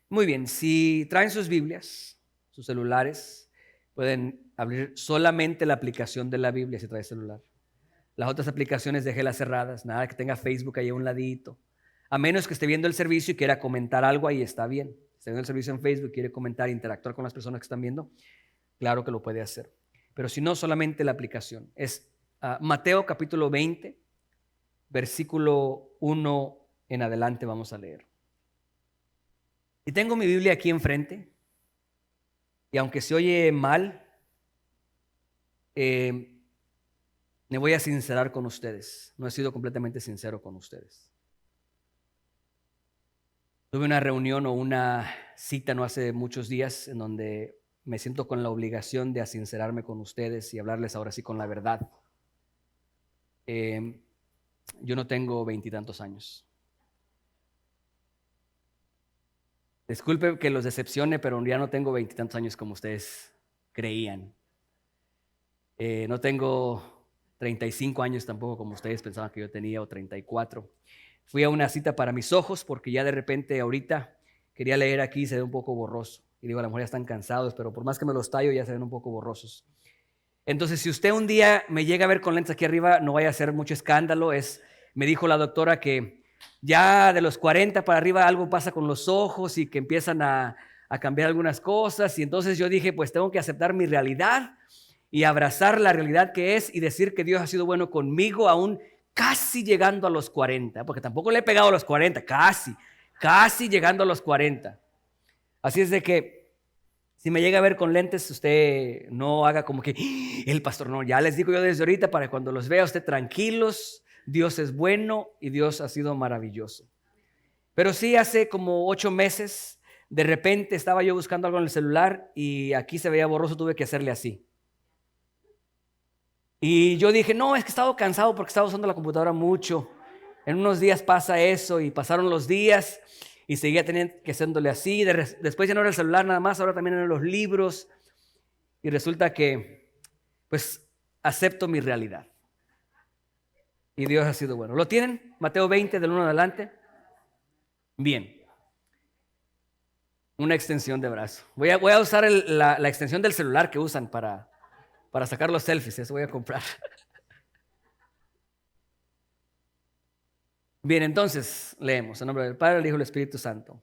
Muy bien, si traen sus Biblias, sus celulares, pueden abrir solamente la aplicación de la Biblia si trae celular. Las otras aplicaciones déjelas cerradas, nada que tenga Facebook ahí a un ladito. A menos que esté viendo el servicio y quiera comentar algo, ahí está bien. Si está viendo el servicio en Facebook, quiere comentar, interactuar con las personas que están viendo, claro que lo puede hacer. Pero si no, solamente la aplicación. Es Mateo capítulo 20, versículo 1 en adelante vamos a leer. Y tengo mi Biblia aquí enfrente, y aunque se oye mal, me voy a sincerar con ustedes. No he sido completamente sincero con ustedes. Tuve una reunión o una cita no hace muchos días en donde me siento con la obligación de sincerarme con ustedes y hablarles ahora sí con la verdad. Yo no tengo 20 y tantos años. Disculpe que los decepcione, pero ya no tengo 20 y tantos años como ustedes creían. No tengo 35 años tampoco como ustedes pensaban que yo tenía, o 34. Fui a una cita para mis ojos porque ya de repente ahorita quería leer aquí y se ve un poco borroso. Y digo, a lo mejor ya están cansados, pero por más que me los tallo ya se ven un poco borrosos. Entonces, si usted un día me llega a ver con lentes aquí arriba, no vaya a hacer mucho escándalo. Me dijo la doctora que ya de los 40 para arriba algo pasa con los ojos y que empiezan a cambiar algunas cosas. Y entonces yo dije, pues tengo que aceptar mi realidad y abrazar la realidad que es y decir que Dios ha sido bueno conmigo aún casi llegando a los 40, porque tampoco le he pegado a los 40, casi llegando a los 40. Así es de que si me llega a ver con lentes, usted no haga como que el pastor, no, ya les digo yo desde ahorita para cuando los vea usted tranquilos, Dios es bueno y Dios ha sido maravilloso. Pero sí, hace como 8 meses, de repente estaba yo buscando algo en el celular y aquí se veía borroso, tuve que hacerle así. Y yo dije, no, es que he estado cansado porque estaba usando la computadora mucho. En unos días pasa eso y pasaron los días y seguía teniendo que haciéndole así. Después ya no era el celular nada más, ahora también eran los libros. Y resulta que, pues, acepto mi realidad. Y Dios ha sido bueno. ¿Lo tienen? Mateo 20, del 1 adelante. Bien. Una extensión de brazo. Voy a usar la extensión del celular que usan para sacar los selfies. Eso voy a comprar. Bien, entonces leemos en nombre del Padre, del Hijo y del Espíritu Santo.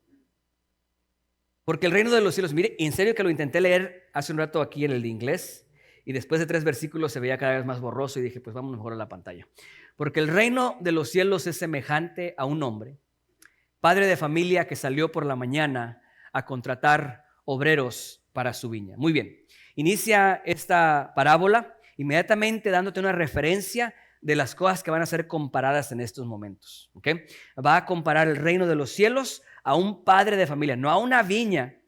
Porque el reino de los cielos, mire, en serio que lo intenté leer hace un rato aquí en el inglés y después de 3 versículos se veía cada vez más borroso y dije, pues vamos mejor a la pantalla. Porque el reino de los cielos es semejante a un hombre, padre de familia que salió por la mañana a contratar obreros para su viña. Muy bien, inicia esta parábola inmediatamente dándote una referencia de las cosas que van a ser comparadas en estos momentos. ¿Okay? Va a comparar el reino de los cielos a un padre de familia, no a una viña,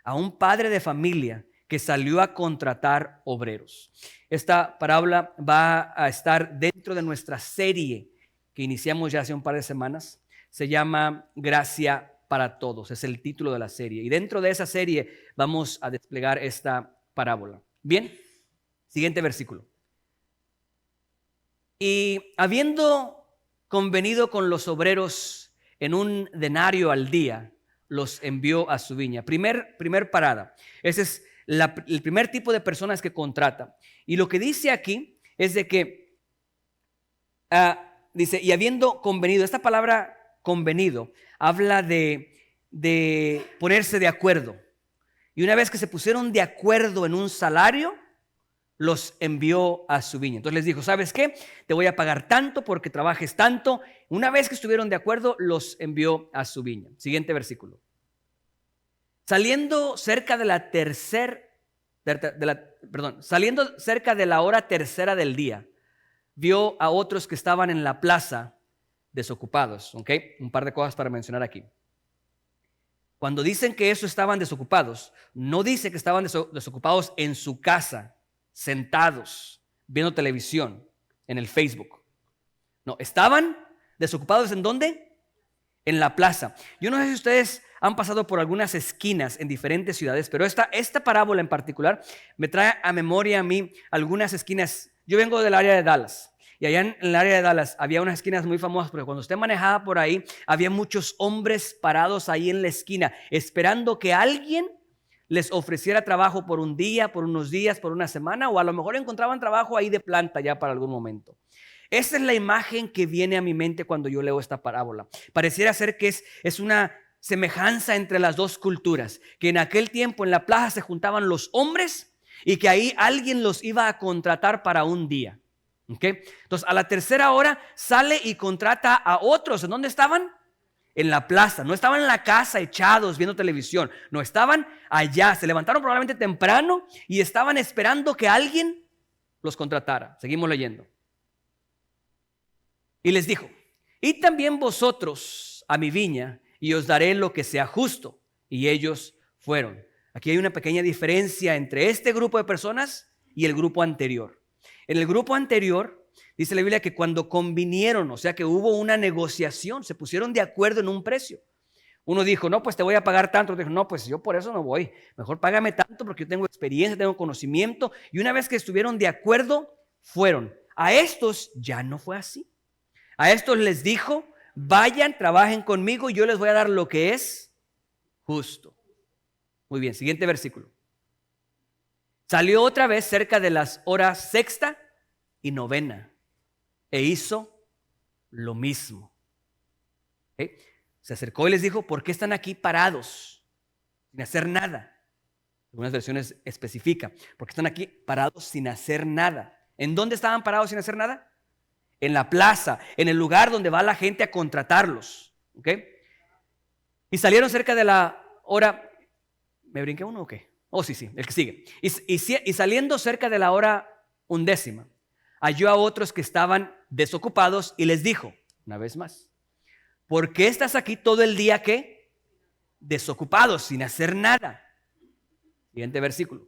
a un padre de familia que salió a contratar obreros. Esta parábola va a estar dentro de nuestra serie que iniciamos ya hace un par de semanas. Se llama Gracia para Todos, es el título de la serie. Y dentro de esa serie vamos a desplegar esta parábola. Bien, siguiente versículo. Y habiendo convenido con los obreros en un denario al día, los envió a su viña. Primer parada. Ese es el primer tipo de personas que contrata. Y lo que dice aquí es de que, dice, y habiendo convenido, esta palabra convenido habla de ponerse de acuerdo. Y una vez que se pusieron de acuerdo en un salario, los envió a su viña. Entonces les dijo, ¿sabes qué? Te voy a pagar tanto porque trabajes tanto. Una vez que estuvieron de acuerdo, los envió a su viña. Siguiente versículo. Saliendo cerca de saliendo cerca de la hora tercera del día, vio a otros que estaban en la plaza desocupados. ¿Ok? Un par de cosas para mencionar aquí. Cuando dicen que eso estaban desocupados, no dice que estaban desocupados en su casa, sentados, viendo televisión, en el Facebook. No, estaban desocupados ¿en dónde? En la plaza. Yo no sé si ustedes han pasado por algunas esquinas en diferentes ciudades, pero esta parábola en particular me trae a memoria a mí algunas esquinas. Yo vengo del área de Dallas Y allá en el área de Dallas había unas esquinas muy famosas porque cuando usted manejaba por ahí, había muchos hombres parados ahí en la esquina esperando que alguien les ofreciera trabajo por un día, por unos días, por una semana, o a lo mejor encontraban trabajo ahí de planta ya para algún momento. Esa es la imagen que viene a mi mente cuando yo leo esta parábola. Pareciera ser que es una semejanza entre las dos culturas, que en aquel tiempo en la plaza se juntaban los hombres y que ahí alguien los iba a contratar para un día. ¿Okay? Entonces a la tercera hora sale y contrata a otros. ¿En dónde estaban? En la plaza. No estaban en la casa echados viendo televisión. No, estaban allá. Se levantaron probablemente temprano y estaban esperando que alguien los contratara. Seguimos leyendo. Y les dijo: id también vosotros a mi viña y os daré lo que sea justo. Y ellos fueron. Aquí hay una pequeña diferencia entre este grupo de personas y el grupo anterior. En el grupo anterior, dice la Biblia que cuando convinieron, o sea que hubo una negociación, se pusieron de acuerdo en un precio. Uno dijo: no, pues te voy a pagar tanto. Otro dijo: no, pues yo por eso no voy. Mejor págame tanto porque yo tengo experiencia, tengo conocimiento. Y una vez que estuvieron de acuerdo, fueron. A estos ya no fue así. A estos les dijo: vayan, trabajen conmigo y yo les voy a dar lo que es justo. Muy bien, siguiente versículo. Salió otra vez cerca de las horas sexta y novena e hizo lo mismo. ¿Okay? Se acercó y les dijo: ¿por qué están aquí parados sin hacer nada? Algunas versiones especifican: porque están aquí parados sin hacer nada. ¿En dónde estaban parados sin hacer nada? En la plaza, en el lugar donde va la gente a contratarlos. ¿Okay? Y salieron cerca de la hora. ¿Me brinqué uno o qué? Oh, sí, el que sigue. Y saliendo cerca de la hora 11, halló a otros que estaban desocupados y les dijo, una vez más: ¿por qué estás aquí todo el día qué? Desocupados, sin hacer nada. Siguiente versículo.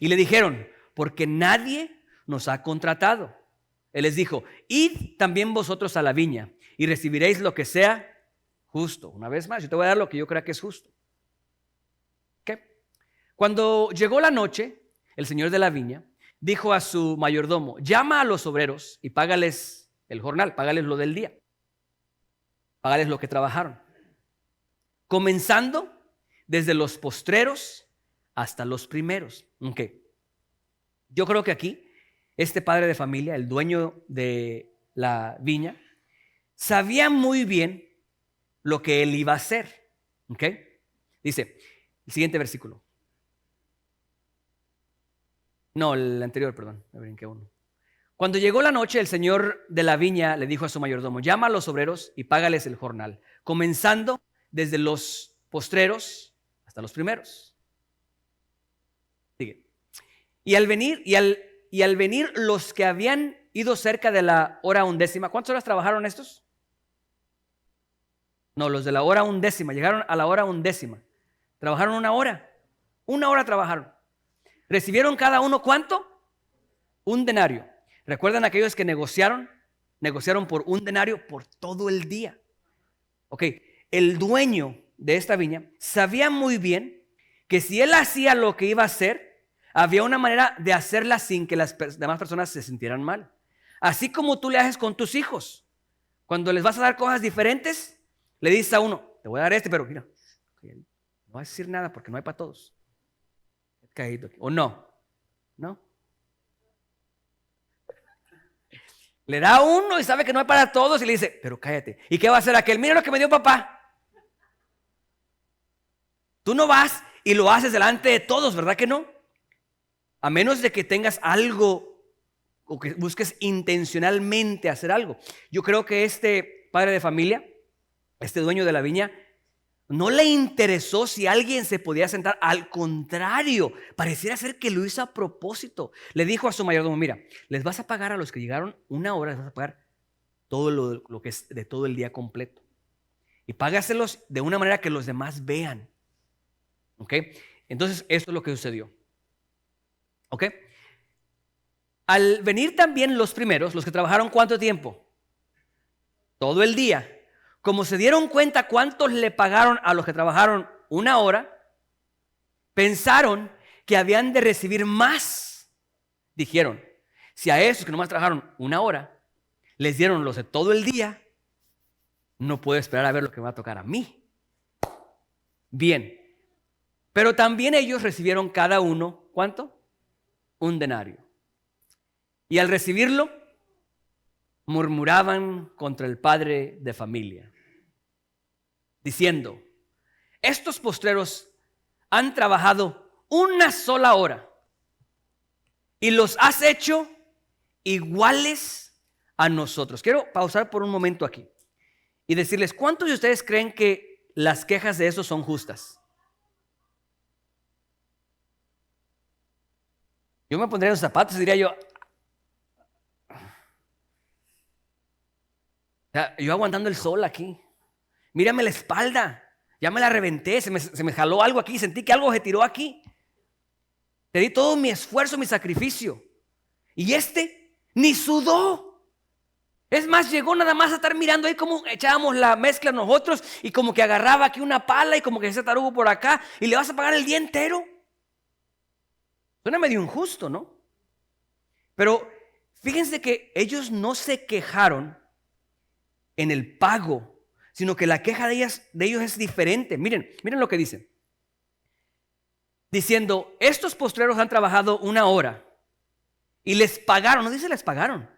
Y le dijeron: porque nadie nos ha contratado. Él les dijo: id también vosotros a la viña y recibiréis lo que sea justo. Una vez más, yo te voy a dar lo que yo creo que es justo. ¿Qué? Cuando llegó la noche, el señor de la viña dijo a su mayordomo: llama a los obreros y págales el jornal, págales lo del día, págales lo que trabajaron, comenzando desde los postreros hasta los primeros. Okay. Yo creo que aquí este padre de familia, el dueño de la viña, sabía muy bien lo que él iba a hacer. ¿Okay? Dice el siguiente versículo. No, el anterior, perdón, me brinqué uno. Cuando llegó la noche, el señor de la viña le dijo a su mayordomo: llama a los obreros y págales el jornal, comenzando desde los postreros hasta los primeros. Sigue. Y al venir los que habían ido cerca de la hora 11, ¿cuántas horas trabajaron estos? No, los de la hora 11, llegaron a la hora 11. Trabajaron una hora trabajaron. ¿Recibieron cada uno cuánto? Un denario. ¿Recuerdan aquellos que negociaron? Negociaron por un denario por todo el día. Ok, el dueño de esta viña sabía muy bien que si él hacía lo que iba a hacer, había una manera de hacerla sin que las demás personas se sintieran mal. Así como tú le haces con tus hijos. Cuando les vas a dar cosas diferentes, le dices a uno: te voy a dar pero mira, no vas a decir nada porque no hay para todos. ¿O no? ¿No? Le da a uno y sabe que no hay para todos y le dice: pero cállate. ¿Y qué va a hacer aquel? Mira lo que me dio papá. Tú no vas y lo haces delante de todos, ¿verdad que no? A menos de que tengas algo o que busques intencionalmente hacer algo. Yo creo que este padre de familia, este dueño de la viña, no le interesó si alguien se podía sentar. Al contrario, pareciera ser que lo hizo a propósito. Le dijo a su mayordomo: mira, les vas a pagar a los que llegaron una hora, les vas a pagar todo lo que es de todo el día completo. Y págaselos de una manera que los demás vean. ¿Ok? Entonces, esto es lo que sucedió. ¿Ok? Al venir también los primeros, los que trabajaron ¿cuánto tiempo? Todo el día. Como se dieron cuenta cuántos le pagaron a los que trabajaron una hora, pensaron que habían de recibir más. Dijeron: Si a esos que nomás trabajaron una hora, les dieron los de todo el día, no puedo esperar a ver lo que me va a tocar a mí. Bien, pero también ellos recibieron cada uno, ¿cuánto? Un denario. Y al recibirlo, murmuraban contra el padre de familia, diciendo: estos postreros han trabajado una sola hora y los has hecho iguales a nosotros. Quiero pausar por un momento aquí y decirles, ¿cuántos de ustedes creen que las quejas de esos son justas? Yo me pondría en los zapatos y diría yo, yo aguantando el sol aquí, mírame la espalda, ya me la reventé, se me jaló algo aquí, sentí que algo se tiró aquí. Te di todo mi esfuerzo, mi sacrificio. Y ni sudó. Es más, llegó nada más a estar mirando ahí como echábamos la mezcla nosotros y como que agarraba aquí una pala y como que ese tarugo por acá y le vas a pagar el día entero. Suena medio injusto, ¿no? Pero fíjense que ellos no se quejaron en el pago, sino que la queja de ellos es diferente. Miren lo que dicen. Diciendo, estos postreros han trabajado una hora y les pagaron. No dice les pagaron.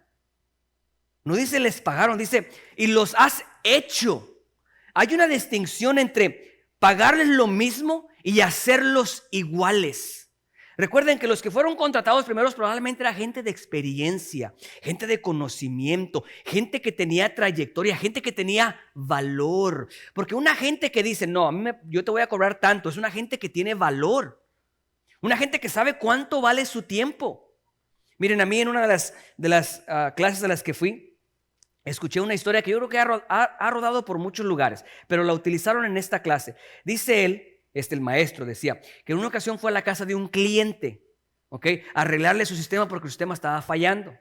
No dice les pagaron, dice y los has hecho. Hay una distinción entre pagarles lo mismo y hacerlos iguales. Recuerden que los que fueron contratados primeros probablemente era gente de experiencia, gente de conocimiento, gente que tenía trayectoria, gente que tenía valor. Porque una gente que dice, no, yo te voy a cobrar tanto, es una gente que tiene valor. Una gente que sabe cuánto vale su tiempo. Miren, a mí en una de las clases a las que fui, escuché una historia que yo creo que ha rodado por muchos lugares, pero la utilizaron en esta clase. Dice él, el maestro decía, que en una ocasión fue a la casa de un cliente, ¿ok? A arreglarle su sistema porque su sistema estaba fallando.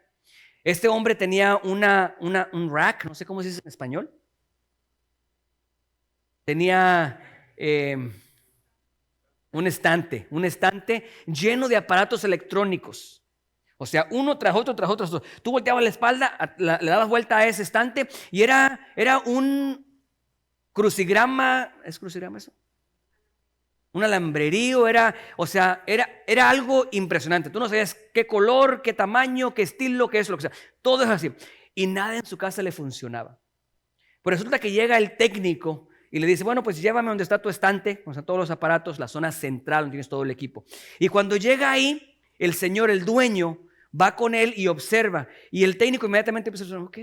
Este hombre tenía un rack, no sé cómo se dice en español. Tenía un estante lleno de aparatos electrónicos. O sea, uno tras otro. Tú volteabas la espalda, le dabas vuelta a ese estante y era un crucigrama. ¿Es crucigrama eso? Un alambrerío, era algo impresionante. Tú no sabías qué color, qué tamaño, qué estilo, qué es lo que sea. Todo es así. Y nada en su casa le funcionaba. Pero resulta que llega el técnico y le dice, bueno, pues llévame donde está tu estante, donde están todos los aparatos, la zona central donde tienes todo el equipo. Y cuando llega ahí, el señor, el dueño, va con él y observa. Y el técnico inmediatamente empieza a decir, ok.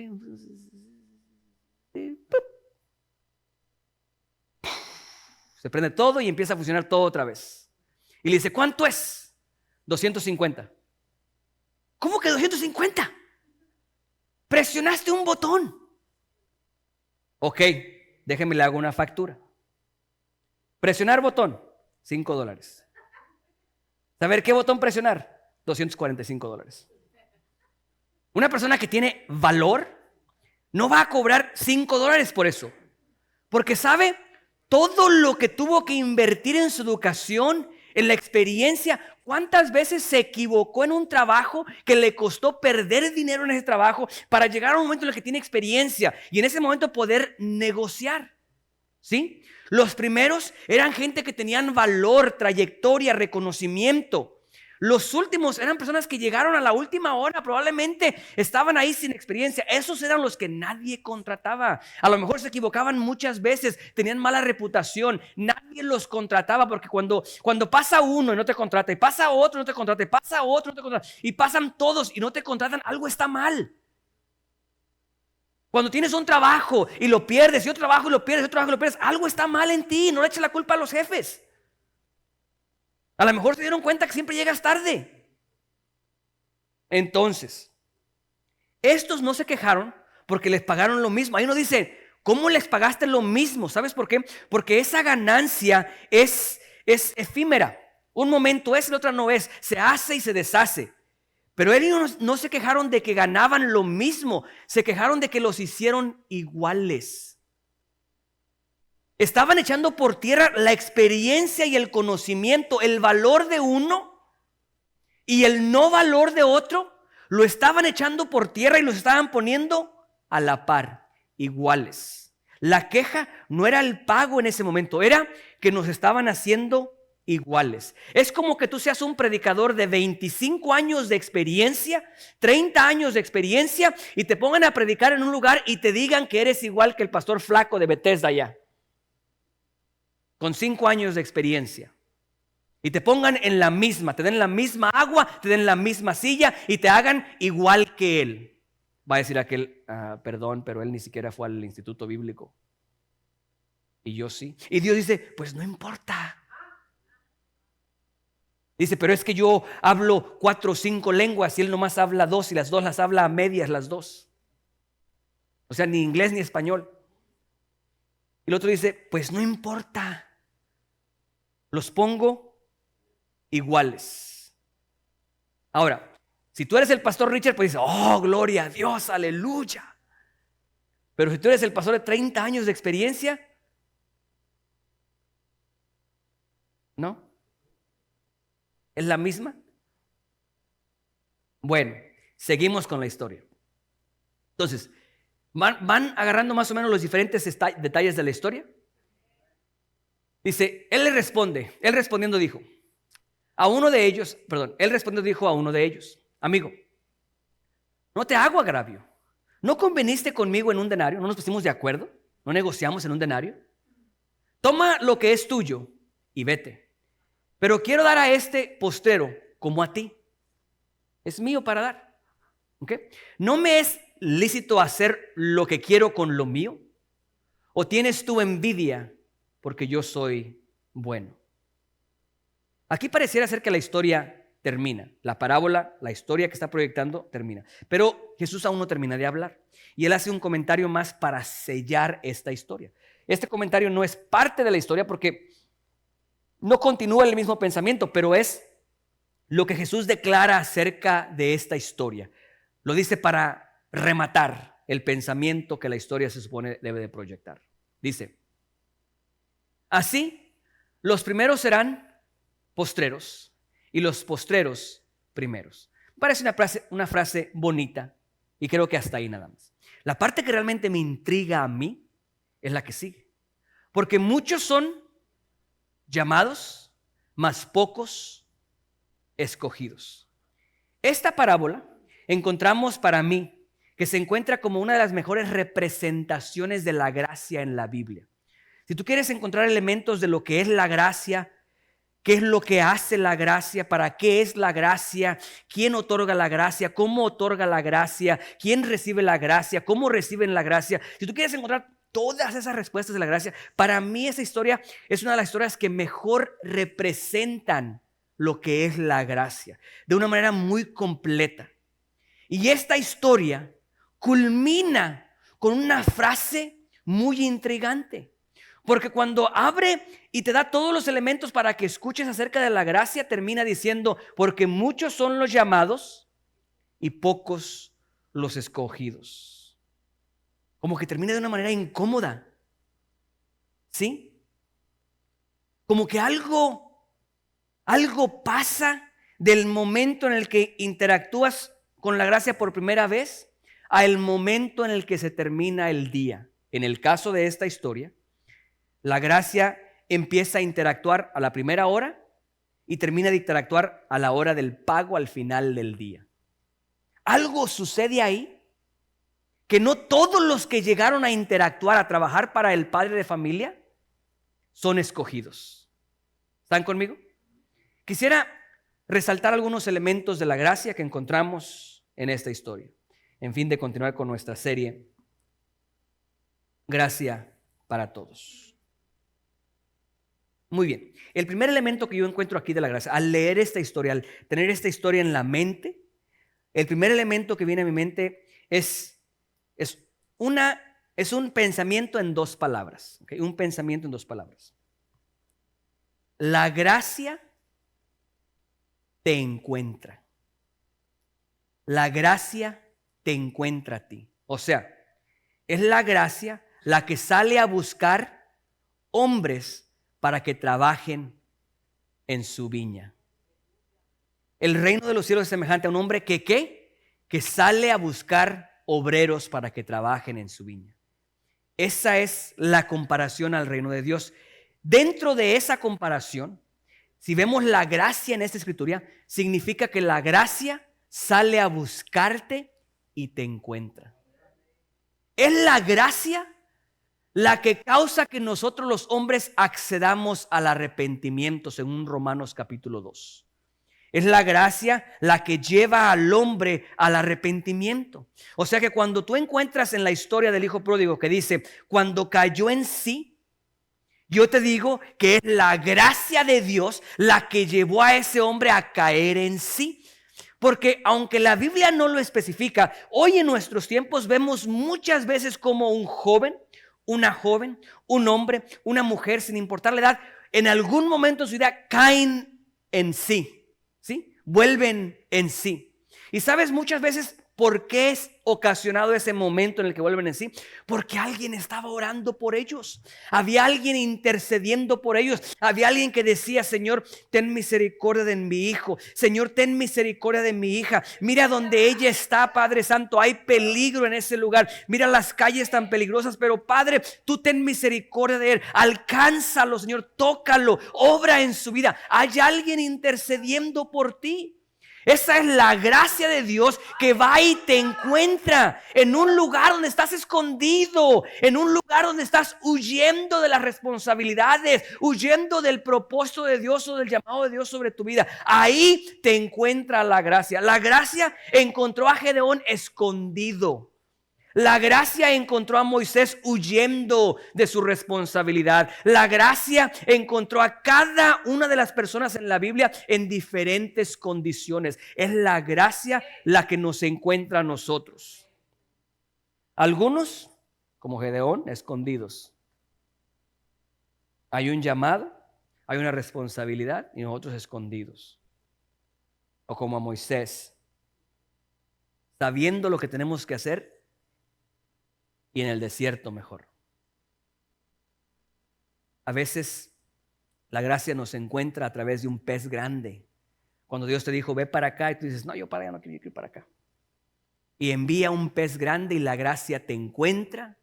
Se prende todo y empieza a funcionar todo otra vez. Y le dice, ¿cuánto es? 250. ¿Cómo que 250? Presionaste un botón. Ok, déjeme le hago una factura. Presionar botón, $5. ¿Saber qué botón presionar? $245. Una persona que tiene valor no va a cobrar $5 por eso, porque sabe todo lo que tuvo que invertir en su educación, en la experiencia. ¿Cuántas veces se equivocó en un trabajo que le costó perder dinero en ese trabajo para llegar a un momento en el que tiene experiencia y en ese momento poder negociar? ¿Sí? Los primeros eran gente que tenían valor, trayectoria, reconocimiento. Los últimos eran personas que llegaron a la última hora, probablemente estaban ahí sin experiencia. Esos eran los que nadie contrataba. A lo mejor se equivocaban muchas veces, tenían mala reputación. Nadie los contrataba porque cuando pasa uno y no te contrata, y pasa otro y no te contrata, y pasa otro y no te contrata, y pasan todos y no te contratan, algo está mal. Cuando tienes un trabajo y lo pierdes, y otro trabajo y lo pierdes, y otro trabajo y lo pierdes, algo está mal en ti. No le eches la culpa a los jefes. A lo mejor se dieron cuenta que siempre llegas tarde. Entonces, estos no se quejaron porque les pagaron lo mismo. Ahí uno dice, ¿cómo les pagaste lo mismo? ¿Sabes por qué? Porque esa ganancia es efímera. Un momento es, el otro no es. Se hace y se deshace. Pero ellos no se quejaron de que ganaban lo mismo. Se quejaron de que los hicieron iguales. Estaban echando por tierra la experiencia y el conocimiento, el valor de uno y el no valor de otro, Lo estaban echando por tierra y los estaban poniendo a la par, iguales. La queja no era el pago en ese momento, era que nos estaban haciendo iguales. Es como que tú seas un predicador de 25 años de experiencia, 30 años de experiencia, y te pongan a predicar en un lugar y te digan que eres igual que el pastor flaco de Bethesda allá, con 5 años de experiencia. Y te pongan en la misma, te den la misma agua, te den la misma silla y te hagan igual que él. Va a decir aquel, perdón, pero él ni siquiera fue al instituto bíblico. Y yo sí. Y Dios dice, pues no importa. Dice, pero es que yo hablo 4 o 5 lenguas y él nomás habla 2 y las 2 las habla a medias las 2. O sea, ni inglés ni español. Y el otro dice, pues no importa. Los pongo iguales. Ahora, si tú eres el pastor Richard, pues dices, oh, gloria a Dios, aleluya. Pero si tú eres el pastor de 30 años de experiencia, ¿no? ¿Es la misma? Bueno, seguimos con la historia. Entonces, ¿van agarrando más o menos los diferentes detalles de la historia? Dice, él respondiendo dijo a uno de ellos, amigo, no te hago agravio. ¿No conveniste conmigo en un denario? ¿No nos pusimos de acuerdo? ¿No negociamos en un denario? Toma lo que es tuyo y vete. Pero quiero dar a este postrero como a ti. Es mío para dar. ¿Okay? ¿No me es lícito hacer lo que quiero con lo mío? ¿O tienes tu envidia porque yo soy bueno? Aquí pareciera ser que la historia termina. La parábola, la historia que está proyectando termina. Pero Jesús aún no termina de hablar. Y él hace un comentario más para sellar esta historia. Este comentario no es parte de la historia porque no continúa el mismo pensamiento, pero es lo que Jesús declara acerca de esta historia. Lo dice para rematar el pensamiento que la historia se supone debe de proyectar. Dice, así los primeros serán postreros y los postreros primeros. Parece una frase bonita y creo que hasta ahí nada más. La parte que realmente me intriga a mí es la que sigue. Porque muchos son llamados, mas pocos escogidos. Esta parábola encontramos para mí que se encuentra como una de las mejores representaciones de la gracia en la Biblia. Si tú quieres encontrar elementos de lo que es la gracia, qué es lo que hace la gracia, para qué es la gracia, quién otorga la gracia, cómo otorga la gracia, quién recibe la gracia, cómo reciben la gracia. Si tú quieres encontrar todas esas respuestas de la gracia, para mí esa historia es una de las historias que mejor representan lo que es la gracia, de una manera muy completa. Y esta historia culmina con una frase muy intrigante. Porque cuando abre y te da todos los elementos para que escuches acerca de la gracia, termina diciendo, porque muchos son los llamados y pocos los escogidos. Como que termina de una manera incómoda. ¿Sí? Como que algo pasa del momento en el que interactúas con la gracia por primera vez al momento en el que se termina el día. En el caso de esta historia, la gracia empieza a interactuar a la primera hora y termina de interactuar a la hora del pago al final del día. Algo sucede ahí que no todos los que llegaron a interactuar, a trabajar para el padre de familia, son escogidos. ¿Están conmigo? Quisiera resaltar algunos elementos de la gracia que encontramos en esta historia, en fin de continuar con nuestra serie Gracia para Todos. Muy bien, el primer elemento que yo encuentro aquí de la gracia, al leer esta historia, al tener esta historia en la mente, el primer elemento que viene a mi mente es un pensamiento en 2 palabras, ¿okay? Un pensamiento en 2 palabras. La gracia te encuentra. La gracia te encuentra a ti. O sea, es la gracia la que sale a buscar hombres para que trabajen en su viña. El reino de los cielos es semejante a un hombre que ¿qué? que sale a buscar obreros para que trabajen en su viña. Esa es la comparación al reino de Dios. Dentro de esa comparación, si vemos la gracia en esta escritura, significa que la gracia sale a buscarte y te encuentra. Es la gracia la que causa que nosotros los hombres accedamos al arrepentimiento, según Romanos capítulo 2. Es la gracia la que lleva al hombre al arrepentimiento. O sea que cuando tú encuentras en la historia del hijo pródigo que dice, cuando cayó en sí, yo te digo que es la gracia de Dios la que llevó a ese hombre a caer en sí. Porque aunque la Biblia no lo especifica, hoy en nuestros tiempos vemos muchas veces como un joven, una joven, un hombre, una mujer, sin importar la edad, en algún momento de su vida caen en sí, ¿sí? Vuelven en sí. Y sabes muchas veces por qué es ocasionado ese momento en el que vuelven en sí. Porque alguien estaba orando por ellos. Había alguien intercediendo por ellos. Había alguien que decía, Señor, ten misericordia de mi hijo. Señor, ten misericordia de mi hija. Mira donde ella está, Padre Santo. Hay peligro en ese lugar. Mira las calles tan peligrosas. Pero Padre, tú ten misericordia de él. Alcánzalo, Señor. Tócalo. Obra en su vida. Hay alguien intercediendo por ti. Esa es la gracia de Dios que va y te encuentra en un lugar donde estás escondido, en un lugar donde estás huyendo de las responsabilidades, huyendo del propósito de Dios o del llamado de Dios sobre tu vida. Ahí te encuentra la gracia. La gracia encontró a Gedeón escondido. La gracia encontró a Moisés huyendo de su responsabilidad. La gracia encontró a cada una de las personas en la Biblia en diferentes condiciones. Es la gracia la que nos encuentra a nosotros. Algunos, como Gedeón, escondidos. Hay un llamado, hay una responsabilidad y nosotros escondidos. O como a Moisés, sabiendo lo que tenemos que hacer, y en el desierto mejor. A veces la gracia nos encuentra a través de un pez grande. Cuando Dios te dijo, ve para acá, y tú dices, no, yo para allá no quiero ir para acá. Y envía un pez grande y la gracia te encuentra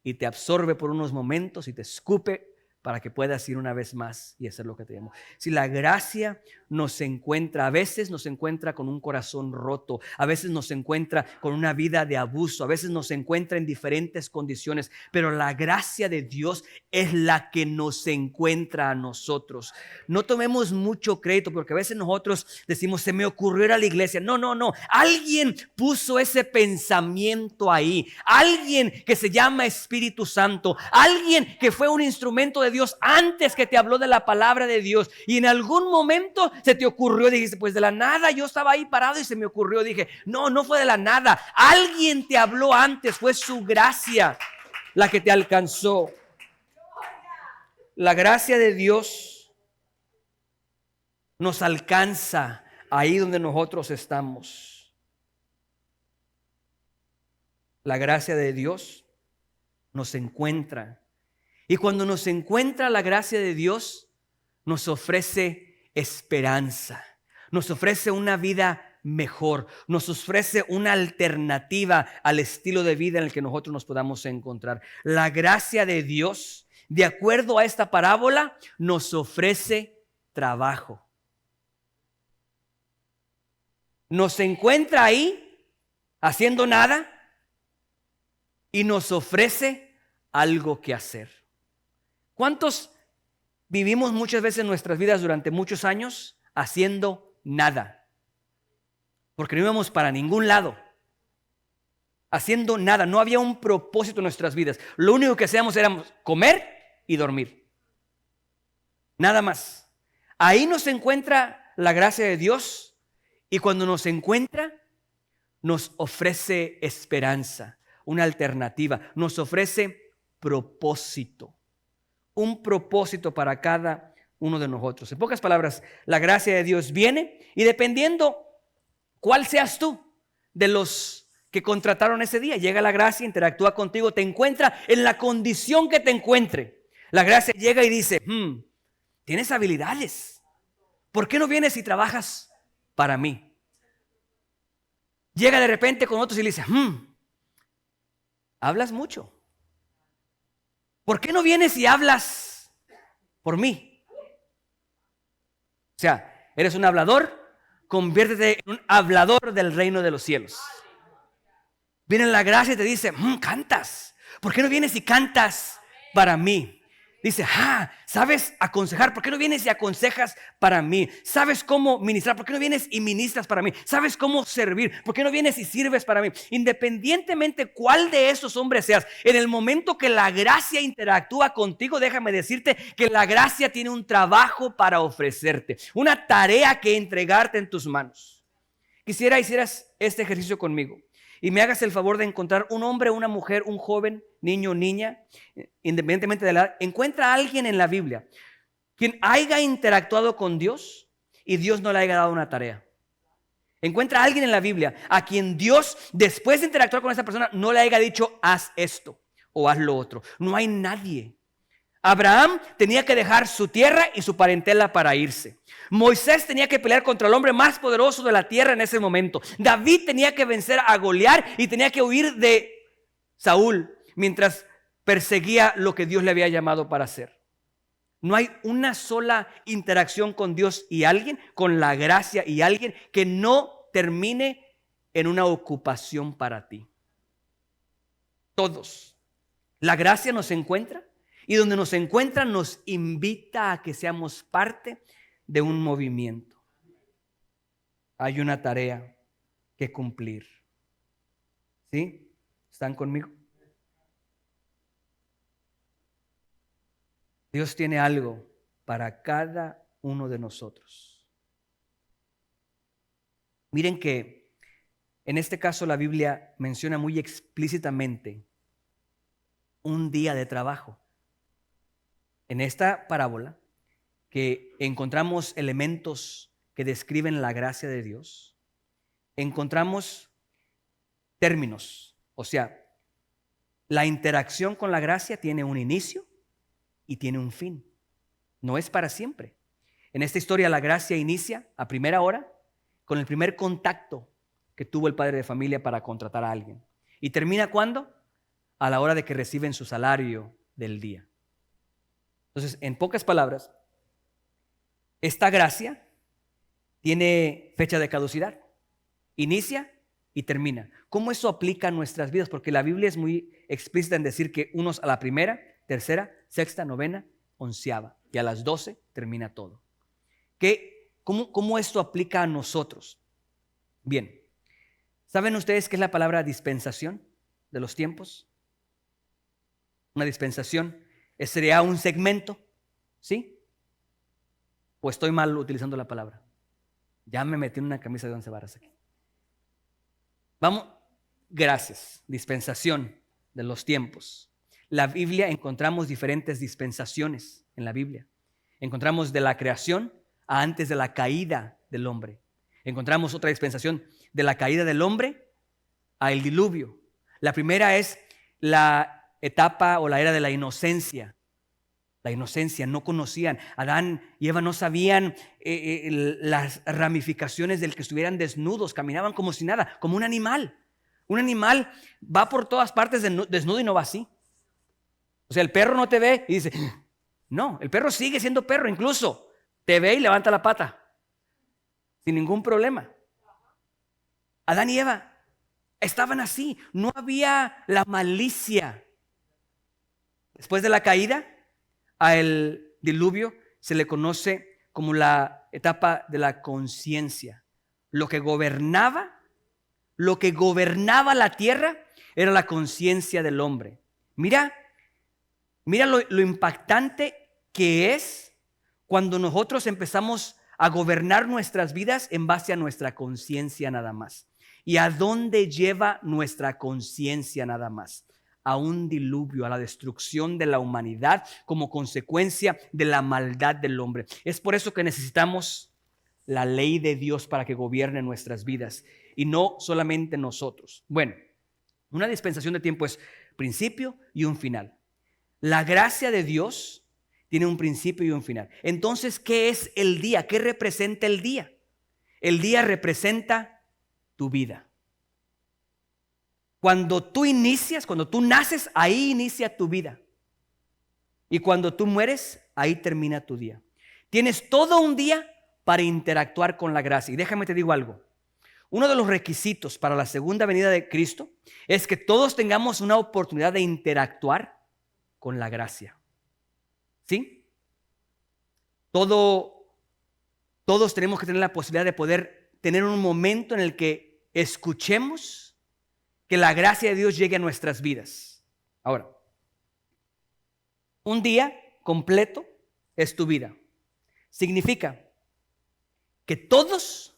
y te absorbe por unos momentos y te escupe para que puedas ir una vez más y hacer lo que te llamó. Si la gracia nos encuentra, a veces nos encuentra con un corazón roto, a veces nos encuentra con una vida de abuso, a veces nos encuentra en diferentes condiciones, pero la gracia de Dios es la que nos encuentra a nosotros. No tomemos mucho crédito porque a veces nosotros decimos, se me ocurrió ir a la iglesia. No. Alguien puso ese pensamiento ahí. Alguien que se llama Espíritu Santo. Alguien que fue un instrumento de Dios antes que te habló de la palabra de Dios. Y en algún momento se te ocurrió, dijiste, pues de la nada yo estaba ahí parado y se me ocurrió. Dije, no fue de la nada. Alguien te habló antes, fue su gracia la que te alcanzó. La gracia de Dios nos alcanza ahí donde nosotros estamos. La gracia de Dios nos encuentra. Y cuando nos encuentra la gracia de Dios, nos ofrece esperanza, nos ofrece una vida mejor, nos ofrece una alternativa al estilo de vida en el que nosotros nos podamos encontrar. La gracia de Dios, de acuerdo a esta parábola, nos ofrece trabajo. Nos encuentra ahí haciendo nada y nos ofrece algo que hacer. ¿Cuántos vivimos muchas veces en nuestras vidas durante muchos años haciendo nada? Porque no íbamos para ningún lado. Haciendo nada, no había un propósito en nuestras vidas. Lo único que hacíamos era comer y dormir. Nada más. Ahí nos encuentra la gracia de Dios y cuando nos encuentra nos ofrece esperanza, una alternativa, nos ofrece propósito. Un propósito para cada uno de nosotros. En pocas palabras, la gracia de Dios viene y dependiendo cuál seas tú de los que contrataron ese día, llega la gracia, interactúa contigo, te encuentra en la condición que te encuentre. La gracia llega y dice, tienes habilidades. ¿Por qué no vienes y trabajas para mí? llega de repente con otros y le dice, hablas mucho. ¿Por qué no vienes y hablas por mí? O sea, eres un hablador, conviértete en un hablador del reino de los cielos. Viene la gracia y te dice, cantas. ¿Por qué no vienes y cantas para mí? Dice, ¿sabes aconsejar? ¿Por qué no vienes y aconsejas para mí? ¿Sabes cómo ministrar? ¿Por qué no vienes y ministras para mí? ¿Sabes cómo servir? ¿Por qué no vienes y sirves para mí? Independientemente cuál de esos hombres seas, en el momento que la gracia interactúa contigo, déjame decirte que la gracia tiene un trabajo para ofrecerte, una tarea que entregarte en tus manos. Quisiera hicieras este ejercicio conmigo y me hagas el favor de encontrar un hombre, una mujer, un joven, niño, niña, independientemente de la edad. Encuentra a alguien en la Biblia quien haya interactuado con Dios y Dios no le haya dado una tarea. Encuentra a alguien en la Biblia a quien Dios, después de interactuar con esa persona, no le haya dicho, haz esto o haz lo otro. No hay nadie. Abraham tenía que dejar su tierra y su parentela para irse. Moisés tenía que pelear contra el hombre más poderoso de la tierra en ese momento. David tenía que vencer a Goliat y tenía que huir de Saúl mientras perseguía lo que Dios le había llamado para hacer. No hay una sola interacción con Dios y alguien, con la gracia y alguien que no termine en una ocupación para ti. Todos. La gracia nos encuentra y donde nos encuentra nos invita a que seamos parte de un movimiento. Hay una tarea que cumplir. ¿Sí? ¿Están conmigo? Dios tiene algo para cada uno de nosotros. Miren que en este caso la Biblia menciona muy explícitamente un día de trabajo. En esta parábola que encontramos elementos que describen la gracia de Dios, encontramos términos, o sea, la interacción con la gracia tiene un inicio y tiene un fin. No es para siempre. En esta historia la gracia inicia a primera hora con el primer contacto que tuvo el padre de familia para contratar a alguien. ¿Y termina cuándo? A la hora de que reciben su salario del día. Entonces, en pocas palabras, esta gracia tiene fecha de caducidad. Inicia y termina. ¿Cómo eso aplica a nuestras vidas? Porque la Biblia es muy explícita en decir que unos a la primera, tercera, sexta, novena, onceava. Y a las 12 termina todo. ¿Cómo esto aplica a nosotros? Bien, ¿saben ustedes qué es la palabra dispensación de los tiempos? Una dispensación sería un segmento, ¿sí? ¿O estoy mal utilizando la palabra? Ya me metí en una camisa de 11 varas aquí. Vamos, gracias, dispensación de los tiempos. La Biblia, encontramos diferentes dispensaciones en la Biblia. Encontramos de la creación a antes de la caída del hombre. Encontramos otra dispensación de la caída del hombre a el diluvio. La primera es la etapa o la era de la inocencia. La inocencia, no conocían. Adán y Eva no sabían las ramificaciones del que estuvieran desnudos. Caminaban como si nada, como un animal. Un animal va por todas partes desnudo y no va así. O sea, el perro no te ve y dice, no, el perro sigue siendo perro. Incluso te ve y levanta la pata sin ningún problema. Adán y Eva estaban así. No había la malicia. Después de la caída, al diluvio se le conoce como la etapa de la conciencia. Lo que gobernaba la tierra era la conciencia del hombre. Mira lo impactante que es cuando nosotros empezamos a gobernar nuestras vidas en base a nuestra conciencia nada más. ¿Y a dónde lleva nuestra conciencia nada más? A un diluvio, a la destrucción de la humanidad como consecuencia de la maldad del hombre. Es por eso que necesitamos la ley de Dios para que gobierne nuestras vidas y no solamente nosotros. Bueno, una dispensación de tiempo es principio y un final. La gracia de Dios tiene un principio y un final. Entonces, ¿qué es el día? ¿Qué representa el día? El día representa tu vida. Cuando tú inicias, cuando tú naces, ahí inicia tu vida. Y cuando tú mueres, ahí termina tu día. Tienes todo un día para interactuar con la gracia. Y déjame te digo algo. Uno de los requisitos para la segunda venida de Cristo es que todos tengamos una oportunidad de interactuar con la gracia. ¿Sí? Todos tenemos que tener la posibilidad de poder tener un momento en el que escuchemos que la gracia de Dios llegue a nuestras vidas. Ahora, un día completo es tu vida. Significa que todos,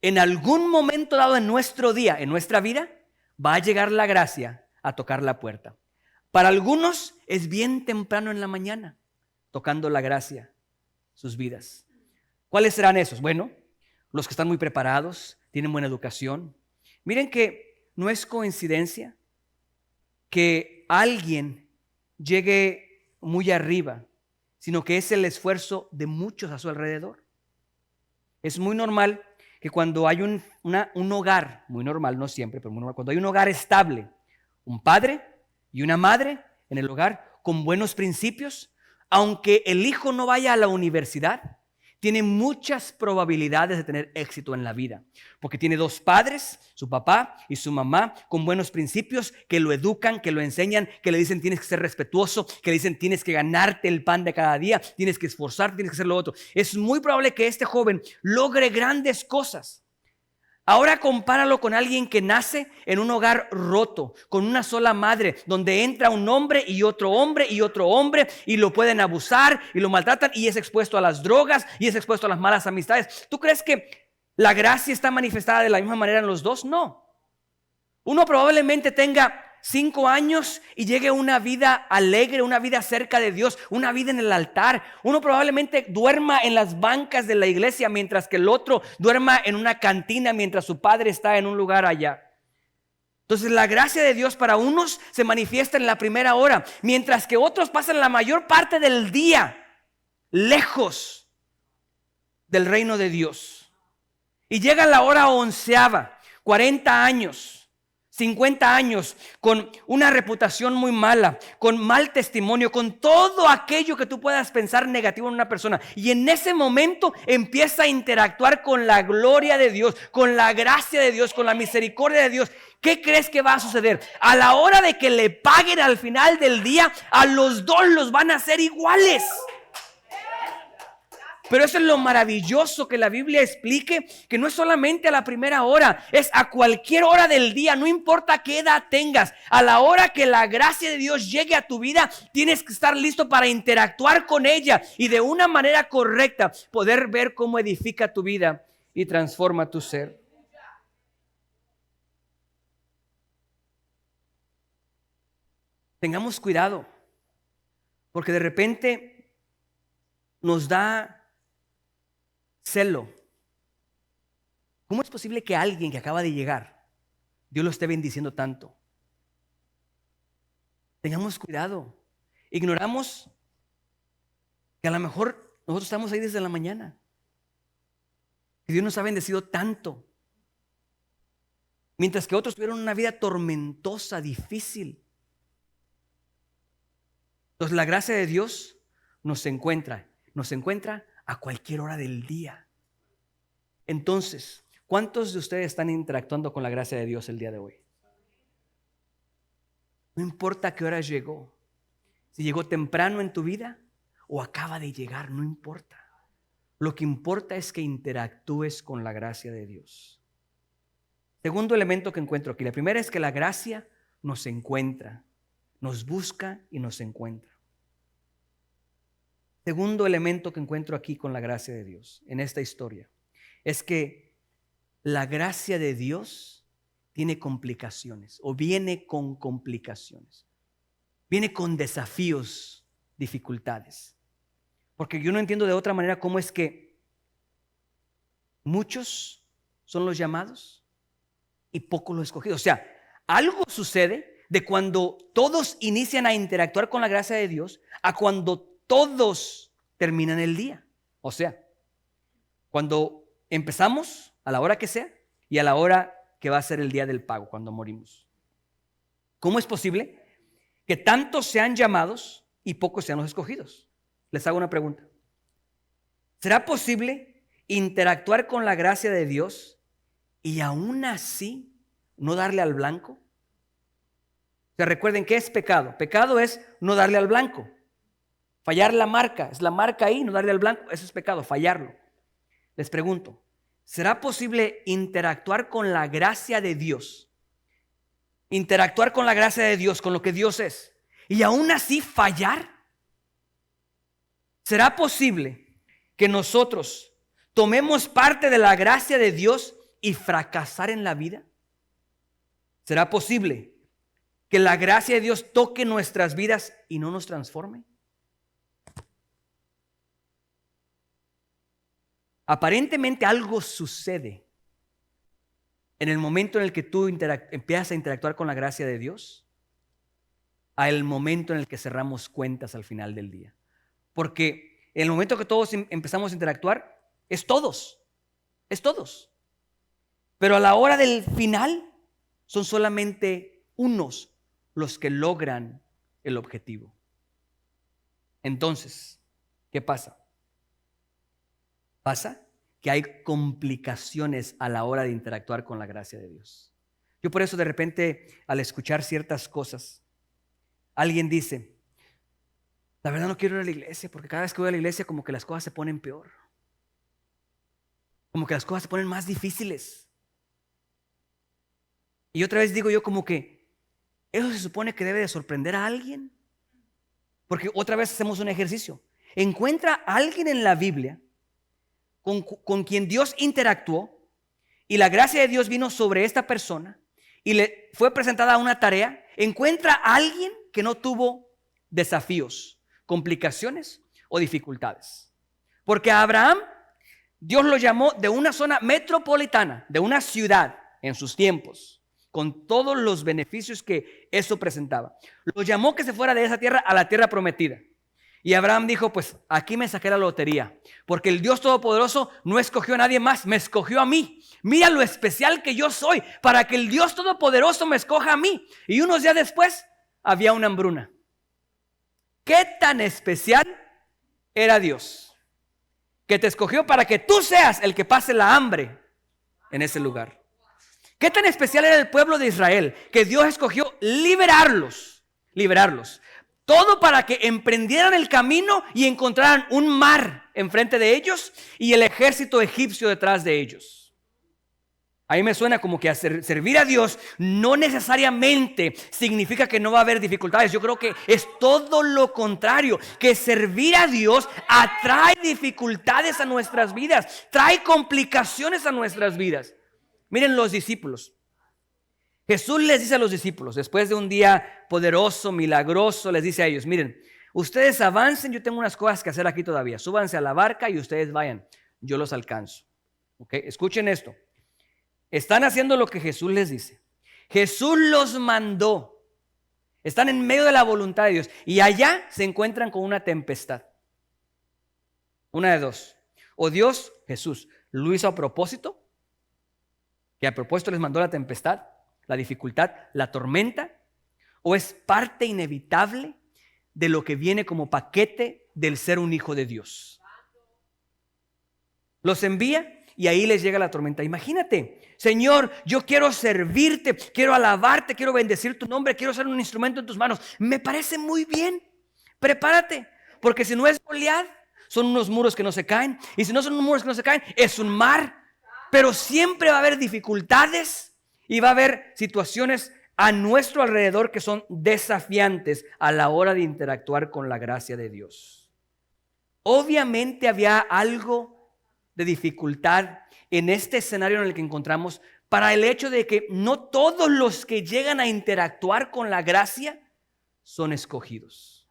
en algún momento dado en nuestro día, en nuestra vida, va a llegar la gracia a tocar la puerta. Para algunos es bien temprano en la mañana, tocando la gracia, sus vidas. ¿Cuáles serán esos? Bueno, los que están muy preparados, tienen buena educación. Miren que no es coincidencia que alguien llegue muy arriba, sino que es el esfuerzo de muchos a su alrededor. Es muy normal que cuando hay un hogar, muy normal, no siempre, pero muy normal, cuando hay un hogar estable, un padre y una madre en el hogar con buenos principios, aunque el hijo no vaya a la universidad, tiene muchas probabilidades de tener éxito en la vida, porque tiene dos padres, su papá y su mamá, con buenos principios que lo educan, que lo enseñan, que le dicen tienes que ser respetuoso, que le dicen tienes que ganarte el pan de cada día, tienes que esforzarte, tienes que hacer lo otro. Es muy probable que este joven logre grandes cosas. Ahora compáralo con alguien que nace en un hogar roto, con una sola madre, donde entra un hombre y otro hombre y otro hombre y lo pueden abusar y lo maltratan y es expuesto a las drogas y es expuesto a las malas amistades. ¿Tú crees que la gracia está manifestada de la misma manera en los dos? No. Uno probablemente tenga 5 años y llegue a una vida alegre, una vida cerca de Dios, una vida en el altar. Uno probablemente duerma en las bancas de la iglesia, mientras que el otro duerma en una cantina mientras su padre está en un lugar allá. Entonces la gracia de Dios para unos se manifiesta en la primera hora, mientras que otros pasan la mayor parte del día lejos del reino de Dios. Y llega la hora 11ª, 40 años. 50 años, con una reputación muy mala, con mal testimonio, con todo aquello que tú puedas pensar negativo en una persona. Y en ese momento empieza a interactuar con la gloria de Dios, con la gracia de Dios, con la misericordia de Dios. ¿Qué crees que va a suceder? A la hora de que le paguen al final del día, a los dos los van a hacer iguales. Pero eso es lo maravilloso, que la Biblia explique que no es solamente a la primera hora, es a cualquier hora del día, no importa qué edad tengas. A la hora que la gracia de Dios llegue a tu vida, tienes que estar listo para interactuar con ella y de una manera correcta poder ver cómo edifica tu vida y transforma tu ser. Tengamos cuidado, porque de repente nos da celo. ¿Cómo es posible que alguien que acaba de llegar, Dios lo esté bendiciendo tanto? Tengamos cuidado. Ignoramos que a lo mejor nosotros estamos ahí desde la mañana, que Dios nos ha bendecido tanto, mientras que otros tuvieron una vida tormentosa, difícil. Entonces la gracia de Dios nos encuentra a cualquier hora del día. Entonces, ¿cuántos de ustedes están interactuando con la gracia de Dios el día de hoy? No importa a qué hora llegó. Si llegó temprano en tu vida o acaba de llegar, no importa. Lo que importa es que interactúes con la gracia de Dios. Segundo elemento que encuentro aquí. La primera es que la gracia nos encuentra, nos busca y nos encuentra. Segundo elemento que encuentro aquí con la gracia de Dios en esta historia es que la gracia de Dios tiene complicaciones o viene con complicaciones. Viene con desafíos, dificultades. Porque yo no entiendo de otra manera cómo es que muchos son los llamados y pocos los escogidos. O sea, algo sucede de cuando todos inician a interactuar con la gracia de Dios a cuando todos terminan el día. O sea, cuando empezamos, a la hora que sea, y a la hora que va a ser el día del pago, cuando morimos. ¿Cómo es posible que tantos sean llamados y pocos sean los escogidos? Les hago una pregunta. ¿Será posible interactuar con la gracia de Dios y aún así no darle al blanco? O sea, recuerden, ¿qué es pecado? Pecado es no darle al blanco. Fallar la marca, es la marca ahí, no darle al blanco, eso es pecado, fallarlo. Les pregunto, ¿será posible interactuar con la gracia de Dios? Interactuar con la gracia de Dios, con lo que Dios es, y aún así fallar. ¿Será posible que nosotros tomemos parte de la gracia de Dios y fracasar en la vida? ¿Será posible que la gracia de Dios toque nuestras vidas y no nos transforme? Aparentemente algo sucede en el momento en el que tú empiezas a interactuar con la gracia de Dios, al momento en el que cerramos cuentas al final del día. Porque en el momento que todos empezamos a interactuar, es todos. Pero a la hora del final, son solamente unos los que logran el objetivo. Entonces, ¿qué pasa? Pasa que hay complicaciones a la hora de interactuar con la gracia de Dios. Yo por eso de repente, al escuchar ciertas cosas, alguien dice, la verdad no quiero ir a la iglesia porque cada vez que voy a la iglesia como que las cosas se ponen peor. Como que las cosas se ponen más difíciles. Y otra vez digo yo como que eso se supone que debe de sorprender a alguien. Porque otra vez hacemos un ejercicio. Encuentra a alguien en la Biblia con quien Dios interactuó y la gracia de Dios vino sobre esta persona y le fue presentada una tarea. Encuentra a alguien que no tuvo desafíos, complicaciones o dificultades. Porque a Abraham, Dios lo llamó de una zona metropolitana, de una ciudad en sus tiempos, con todos los beneficios que eso presentaba. Lo llamó que se fuera de esa tierra a la tierra prometida. Y Abraham dijo, pues aquí me saqué la lotería, porque el Dios Todopoderoso no escogió a nadie más, me escogió a mí. Mira lo especial que yo soy, para que el Dios Todopoderoso me escoja a mí. Y unos días después, había una hambruna. ¿Qué tan especial era Dios? Que te escogió para que tú seas el que pase la hambre en ese lugar. ¿Qué tan especial era el pueblo de Israel? Que Dios escogió liberarlos. Todo para que emprendieran el camino y encontraran un mar enfrente de ellos y el ejército egipcio detrás de ellos. A mí me suena como que servir a Dios no necesariamente significa que no va a haber dificultades. Yo creo que es todo lo contrario, que servir a Dios atrae dificultades a nuestras vidas, trae complicaciones a nuestras vidas. Miren los discípulos. Jesús les dice a los discípulos, después de un día poderoso, milagroso, les dice a ellos, miren, ustedes avancen, yo tengo unas cosas que hacer aquí todavía. Súbanse a la barca y ustedes vayan, yo los alcanzo. ¿Okay? Escuchen esto. Están haciendo lo que Jesús les dice. Jesús los mandó. Están en medio de la voluntad de Dios. Y allá se encuentran con una tempestad. Una de dos. O Dios, Jesús, lo hizo a propósito, que a propósito les mandó la tempestad, la dificultad, la tormenta, o es parte inevitable de lo que viene como paquete del ser un hijo de Dios. Los envía y ahí les llega la tormenta. Imagínate, Señor, yo quiero servirte, quiero alabarte, quiero bendecir tu nombre, quiero ser un instrumento en tus manos. Me parece muy bien, prepárate, porque si no es Goliat, son unos muros que no se caen, y si no son unos muros que no se caen, es un mar. Pero siempre va a haber dificultades y va a haber situaciones a nuestro alrededor que son desafiantes a la hora de interactuar con la gracia de Dios. Obviamente había algo de dificultad en este escenario en el que encontramos para el hecho de que no todos los que llegan a interactuar con la gracia son escogidos.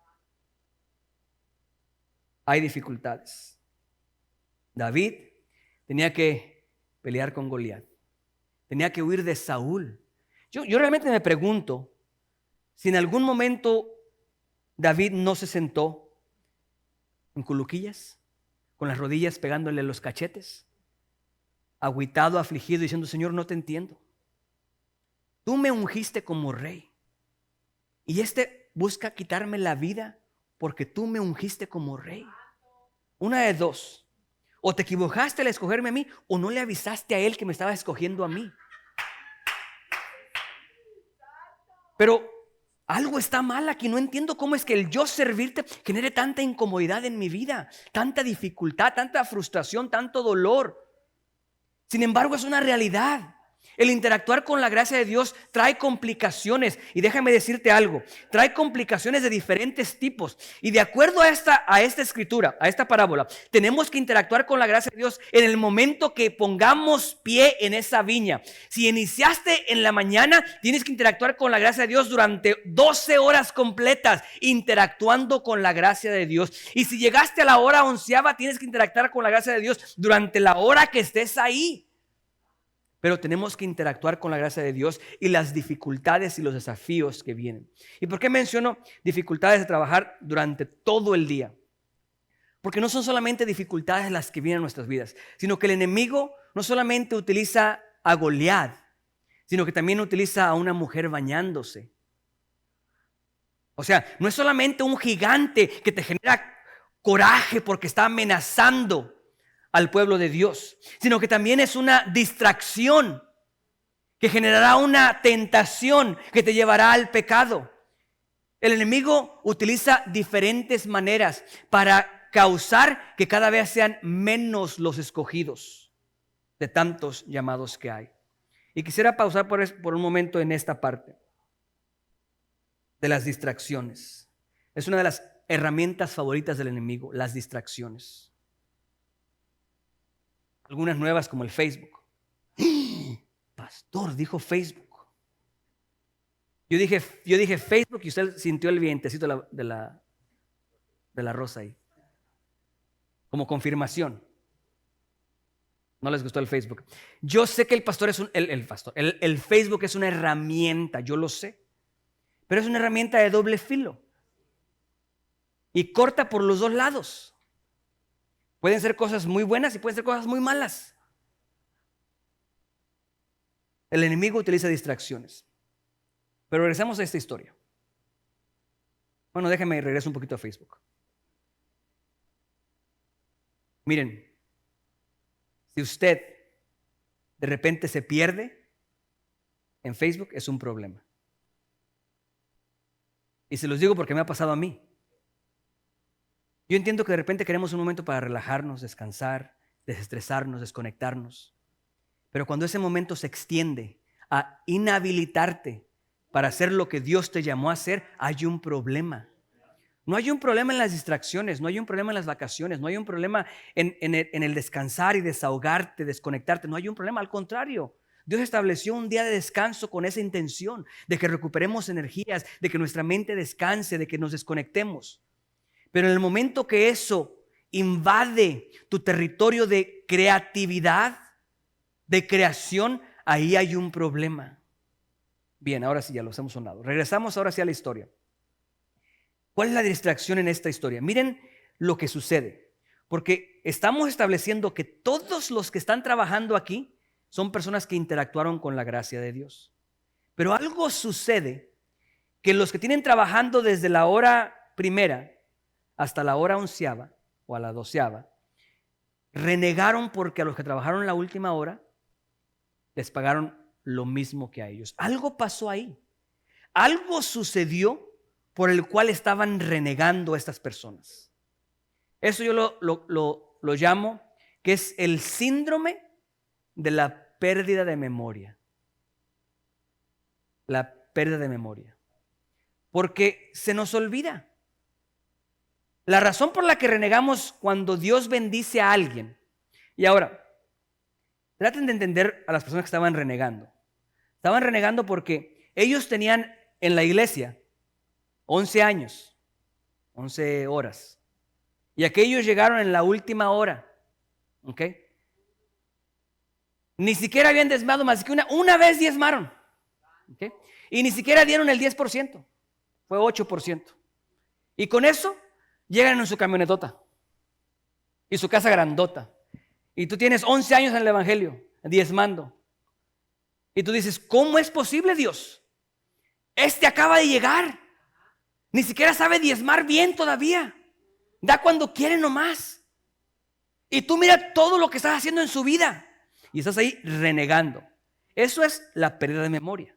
Hay dificultades. David tenía que pelear con Goliat. Tenía que huir de Saúl. Yo realmente me pregunto si en algún momento David no se sentó en culuquillas, con las rodillas pegándole los cachetes, agüitado, afligido, diciendo, Señor, no te entiendo. Tú me ungiste como rey. y busca quitarme la vida porque tú me ungiste como rey. Una de dos. O te equivocaste al escogerme a mí, o no le avisaste a él que me estaba escogiendo a mí. Pero algo está mal aquí. No entiendo cómo es que el yo servirte genere tanta incomodidad en mi vida, tanta dificultad, tanta frustración, tanto dolor. Sin embargo, es una realidad. El interactuar con la gracia de Dios trae complicaciones. Y déjame decirte algo, trae complicaciones de diferentes tipos. Y de acuerdo a esta escritura, a esta parábola, tenemos que interactuar con la gracia de Dios en el momento que pongamos pie en esa viña. Si iniciaste en la mañana, tienes que interactuar con la gracia de Dios durante 12 horas completas, interactuando con la gracia de Dios. Y si llegaste a la hora 11ª, tienes que interactuar con la gracia de Dios durante la hora que estés ahí. Pero tenemos que interactuar con la gracia de Dios y las dificultades y los desafíos que vienen. ¿Y por qué menciono dificultades de trabajar durante todo el día? Porque no son solamente dificultades las que vienen a nuestras vidas, sino que el enemigo no solamente utiliza a Goliat, sino que también utiliza a una mujer bañándose. O sea, no es solamente un gigante que te genera coraje porque está amenazando al pueblo de Dios, sino que también es una distracción que generará una tentación que te llevará al pecado. El enemigo utiliza diferentes maneras para causar que cada vez sean menos los escogidos de tantos llamados que hay. Y quisiera pausar por un momento en esta parte de las distracciones. Es una de las herramientas favoritas del enemigo, las distracciones. Algunas nuevas como el Facebook. Pastor, dijo Facebook. Yo dije Facebook y usted sintió el vientecito de la rosa ahí. Como confirmación. No les gustó el Facebook. Yo sé que el Facebook es una herramienta, yo lo sé. Pero es una herramienta de doble filo. Y corta por los dos lados. Pueden ser cosas muy buenas y pueden ser cosas muy malas. El enemigo utiliza distracciones. Pero regresamos a esta historia. Bueno, déjenme regreso un poquito a Facebook. Miren, si usted de repente se pierde en Facebook, es un problema. Y se los digo porque me ha pasado a mí. Yo entiendo que de repente queremos un momento para relajarnos, descansar, desestresarnos, desconectarnos. Pero cuando ese momento se extiende a inhabilitarte para hacer lo que Dios te llamó a hacer, hay un problema. No hay un problema en las distracciones, no hay un problema en las vacaciones, no hay un problema en el descansar y desahogarte, desconectarte. No hay un problema, al contrario. Dios estableció un día de descanso con esa intención de que recuperemos energías, de que nuestra mente descanse, de que nos desconectemos. Pero en el momento que eso invade tu territorio de creatividad, de creación, ahí hay un problema. Bien, ahora sí ya los hemos sonado. Regresamos ahora sí a la historia. ¿Cuál es la distracción en esta historia? Miren lo que sucede. Porque estamos estableciendo que todos los que están trabajando aquí son personas que interactuaron con la gracia de Dios. Pero algo sucede que los que tienen trabajando desde la hora primera hasta la hora 11ª o a la 12ª, renegaron porque a los que trabajaron la última hora les pagaron lo mismo que a ellos. Algo pasó ahí. Algo sucedió por el cual estaban renegando a estas personas. Eso yo lo llamo que es el síndrome de la pérdida de memoria. La pérdida de memoria. Porque se nos olvida. La razón por la que renegamos cuando Dios bendice a alguien. Y ahora, traten de entender a las personas que estaban renegando. Estaban renegando porque ellos tenían en la iglesia 11 años, 11 horas. Y aquellos llegaron en la última hora. ¿Ok? Ni siquiera habían diezmado más que una vez diezmaron. ¿Ok? Y ni siquiera dieron el 10%. Fue 8%. Y con eso llegan en su camionetota y su casa grandota. Y tú tienes 11 años en el evangelio, diezmando. Y tú dices, ¿cómo es posible, Dios? Este acaba de llegar. Ni siquiera sabe diezmar bien todavía. Da cuando quiere nomás. Y tú mira todo lo que estás haciendo en su vida. Y estás ahí renegando. Eso es la pérdida de memoria.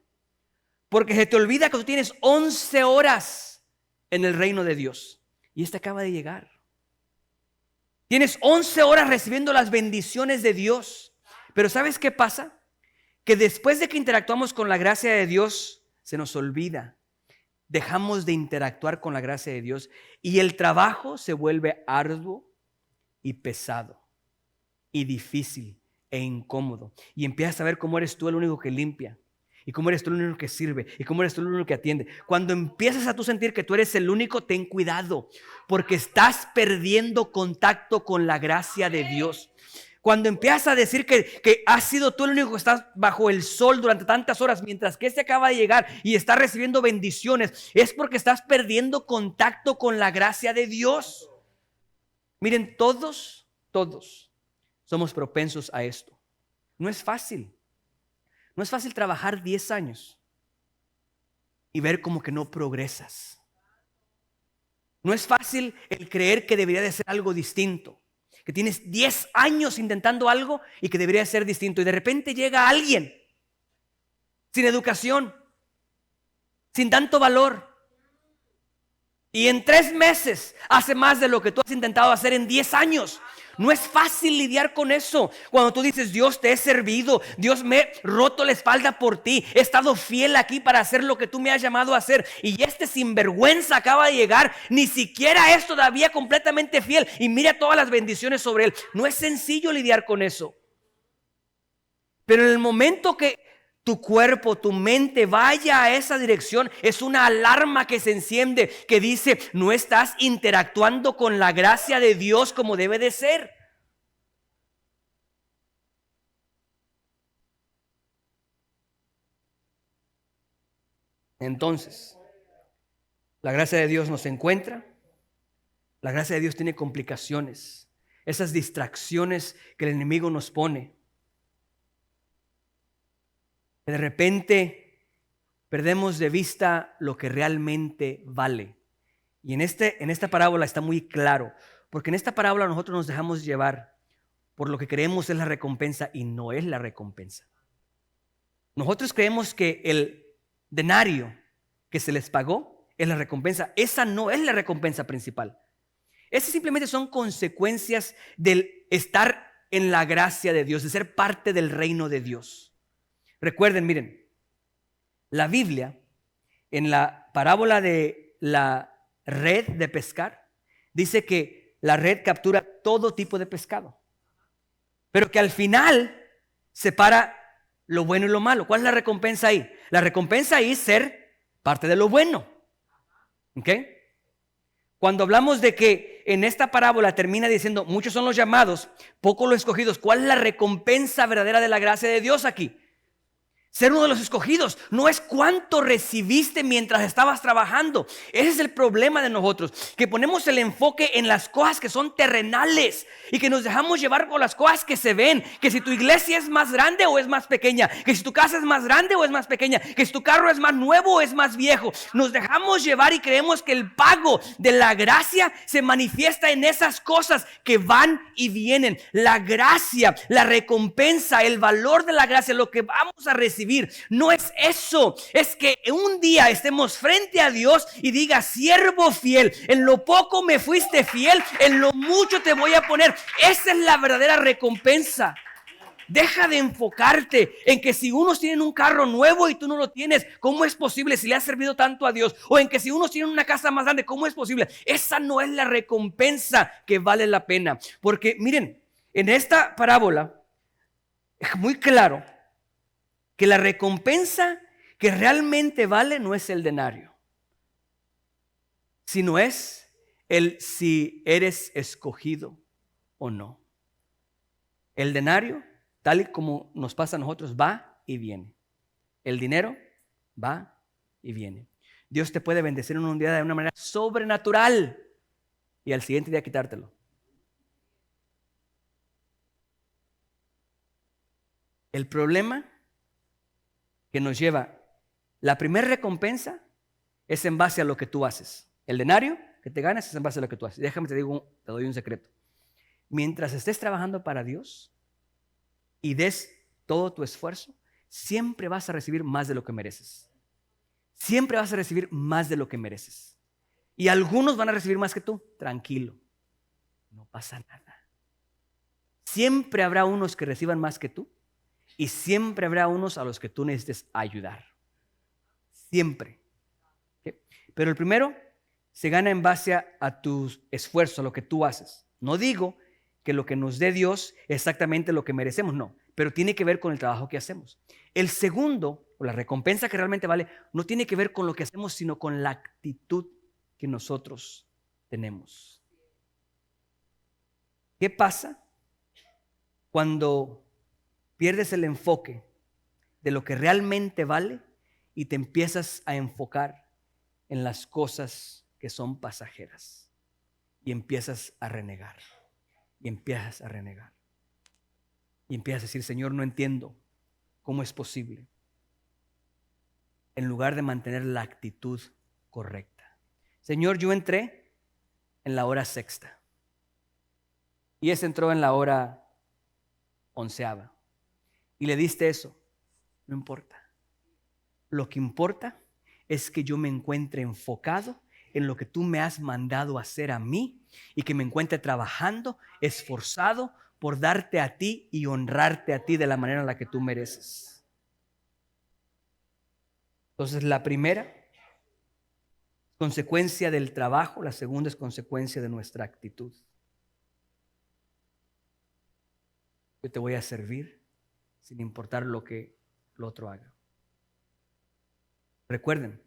Porque se te olvida que tú tienes 11 horas en el reino de Dios. Y este acaba de llegar. Tienes 11 horas recibiendo las bendiciones de Dios. Pero ¿sabes qué pasa? Que después de que interactuamos con la gracia de Dios, se nos olvida. Dejamos de interactuar con la gracia de Dios y el trabajo se vuelve arduo y pesado y difícil e incómodo. Y empiezas a ver cómo eres tú el único que limpia y cómo eres tú el único que sirve y cómo eres tú el único que atiende. Cuando empiezas a tú sentir que tú eres el único, ten cuidado, porque estás perdiendo contacto con la gracia de Dios. Cuando empiezas a decir que has sido tú el único que estás bajo el sol durante tantas horas, mientras que este acaba de llegar y está recibiendo bendiciones, es porque estás perdiendo contacto con la gracia de Dios. Miren, todos somos propensos a esto. No es fácil. No es fácil trabajar 10 años y ver como que no progresas. No es fácil el creer que debería de ser algo distinto. Que tienes 10 años intentando algo y que debería ser distinto. Y de repente llega alguien sin educación, sin tanto valor. Y en 3 meses hace más de lo que tú has intentado hacer en 10 años. No es fácil lidiar con eso. Cuando tú dices, Dios, te he servido, Dios, me he roto la espalda por ti, he estado fiel aquí para hacer lo que tú me has llamado a hacer. Y este sinvergüenza acaba de llegar, ni siquiera es todavía completamente fiel. Y mira todas las bendiciones sobre él. No es sencillo lidiar con eso. Pero en el momento que tu cuerpo, tu mente vaya a esa dirección, es una alarma que se enciende que dice, no estás interactuando con la gracia de Dios como debe de ser. Entonces, la gracia de Dios nos encuentra, la gracia de Dios tiene complicaciones, esas distracciones que el enemigo nos pone. De repente perdemos de vista lo que realmente vale. Y en esta parábola está muy claro, porque en esta parábola nosotros nos dejamos llevar por lo que creemos es la recompensa y no es la recompensa. Nosotros creemos que el denario que se les pagó es la recompensa. Esa no es la recompensa principal. Esas simplemente son consecuencias del estar en la gracia de Dios, de ser parte del reino de Dios. Recuerden, miren, la Biblia, en la parábola de la red de pescar, dice que la red captura todo tipo de pescado, pero que al final separa lo bueno y lo malo. ¿Cuál es la recompensa ahí? La recompensa ahí es ser parte de lo bueno. ¿Ok? Cuando hablamos de que en esta parábola termina diciendo, muchos son los llamados, pocos los escogidos. ¿Cuál es la recompensa verdadera de la gracia de Dios aquí? Ser uno de los escogidos no es cuánto recibiste mientras estabas trabajando. Ese es el problema de nosotros, que ponemos el enfoque en las cosas que son terrenales y que nos dejamos llevar por las cosas que se ven. Que si tu iglesia es más grande o es más pequeña, que si tu casa es más grande o es más pequeña, que si tu carro es más nuevo o es más viejo. Nos dejamos llevar y creemos que el pago de la gracia se manifiesta en esas cosas que van y vienen. La gracia, la recompensa, el valor de la gracia, lo que vamos a recibir, no es eso. Es que un día estemos frente a Dios y diga, siervo fiel, en lo poco me fuiste fiel, en lo mucho te voy a poner. Esa es la verdadera recompensa. Deja de enfocarte en que si unos tienen un carro nuevo y tú no lo tienes, ¿cómo es posible si le has servido tanto a Dios? O en que si unos tienen una casa más grande, ¿cómo es posible? Esa no es la recompensa que vale la pena. Porque miren, en esta parábola es muy claro que la recompensa que realmente vale no es el denario, sino es el si eres escogido o no. El denario, tal y como nos pasa a nosotros, va y viene. El dinero va y viene. Dios te puede bendecir en un día de una manera sobrenatural y al siguiente día quitártelo. El problema que nos lleva, la primera recompensa es en base a lo que tú haces. El denario que te ganas es en base a lo que tú haces. Déjame te doy un secreto. Mientras estés trabajando para Dios y des todo tu esfuerzo, siempre vas a recibir más de lo que mereces. Siempre vas a recibir más de lo que mereces. Y algunos van a recibir más que tú. Tranquilo, no pasa nada. Siempre habrá unos que reciban más que tú y siempre habrá unos a los que tú necesites ayudar. Siempre. ¿Okay? Pero el primero se gana en base a tu esfuerzo, a lo que tú haces. No digo que lo que nos dé Dios es exactamente lo que merecemos, no, pero tiene que ver con el trabajo que hacemos. El segundo, o la recompensa que realmente vale, no tiene que ver con lo que hacemos, sino con la actitud que nosotros tenemos. ¿Qué pasa cuando pierdes el enfoque de lo que realmente vale y te empiezas a enfocar en las cosas que son pasajeras y empiezas a renegar? Y empiezas a renegar. Y empiezas a decir, Señor, no entiendo cómo es posible. En lugar de mantener la actitud correcta. Señor, yo entré en la hora sexta. Y ese entró en la hora 11ª. Y le diste eso. No importa. Lo que importa es que yo me encuentre enfocado en lo que tú me has mandado hacer a mí y que me encuentre trabajando, esforzado por darte a ti y honrarte a ti de la manera en la que tú mereces. Entonces, la primera consecuencia del trabajo, la segunda es consecuencia de nuestra actitud. Yo te voy a servir sin importar lo que el otro haga. Recuerden,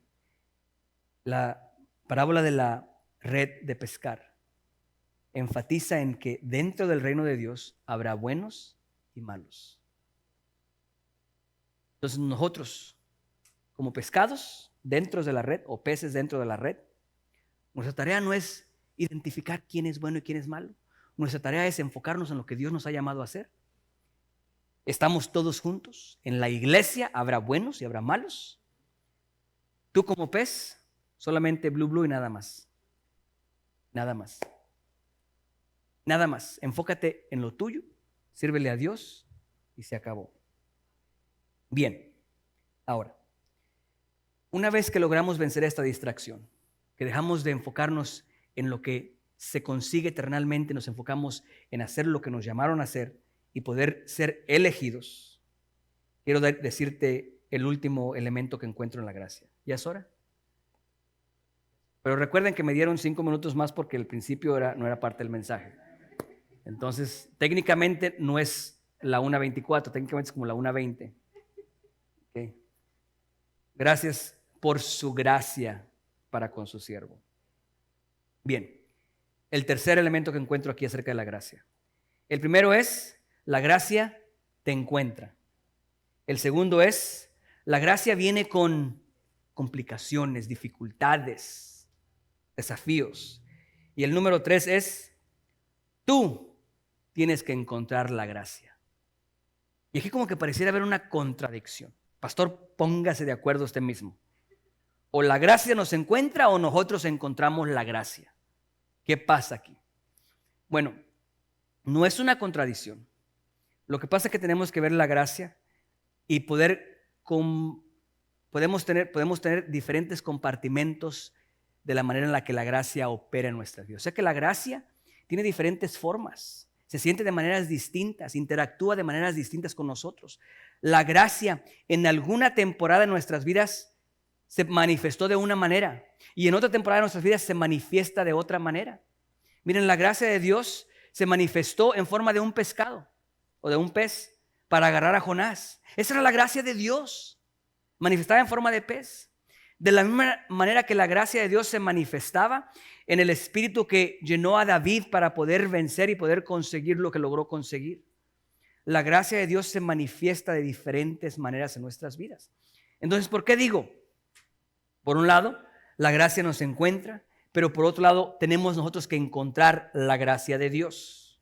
la parábola de la red de pescar enfatiza en que dentro del reino de Dios habrá buenos y malos. Entonces nosotros, como pescados dentro de la red o peces dentro de la red, nuestra tarea no es identificar quién es bueno y quién es malo. Nuestra tarea es enfocarnos en lo que Dios nos ha llamado a hacer. Estamos todos juntos. En la iglesia habrá buenos y habrá malos. Tú como pez, solamente blue y nada más. Nada más. Nada más. Enfócate en lo tuyo, sírvele a Dios y se acabó. Bien, ahora, una vez que logramos vencer esta distracción, que dejamos de enfocarnos en lo que se consigue eternamente, nos enfocamos en hacer lo que nos llamaron a hacer y poder ser elegidos, quiero decirte el último elemento que encuentro en la gracia. ¿Ya es hora? Pero recuerden que me dieron 5 minutos más porque el principio no era parte del mensaje. Entonces, técnicamente no es la 1:24, técnicamente es como la 1:20. Okay. Gracias por su gracia para con su siervo. Bien, el tercer elemento que encuentro aquí acerca de la gracia. El primero es, la gracia te encuentra. El segundo es, la gracia viene con complicaciones, dificultades, desafíos. Y el número 3 es, tú tienes que encontrar la gracia. Y aquí como que pareciera haber una contradicción. Pastor, póngase de acuerdo usted mismo. O la gracia nos encuentra o nosotros encontramos la gracia. ¿Qué pasa aquí? Bueno, no es una contradicción. Lo que pasa es que tenemos que ver la gracia y podemos tener diferentes compartimentos de la manera en la que la gracia opera en nuestras vidas. O sea que la gracia tiene diferentes formas. Se siente de maneras distintas, interactúa de maneras distintas con nosotros. La gracia en alguna temporada de nuestras vidas se manifestó de una manera y en otra temporada de nuestras vidas se manifiesta de otra manera. Miren, la gracia de Dios se manifestó en forma de un pescado o de un pez para agarrar a Jonás. Esa era la gracia de Dios, manifestada en forma de pez. De la misma manera que la gracia de Dios se manifestaba en el espíritu que llenó a David para poder vencer y poder conseguir lo que logró conseguir. La gracia de Dios se manifiesta de diferentes maneras en nuestras vidas. Entonces, ¿por qué digo? Por un lado, la gracia nos encuentra, pero por otro lado, tenemos nosotros que encontrar la gracia de Dios.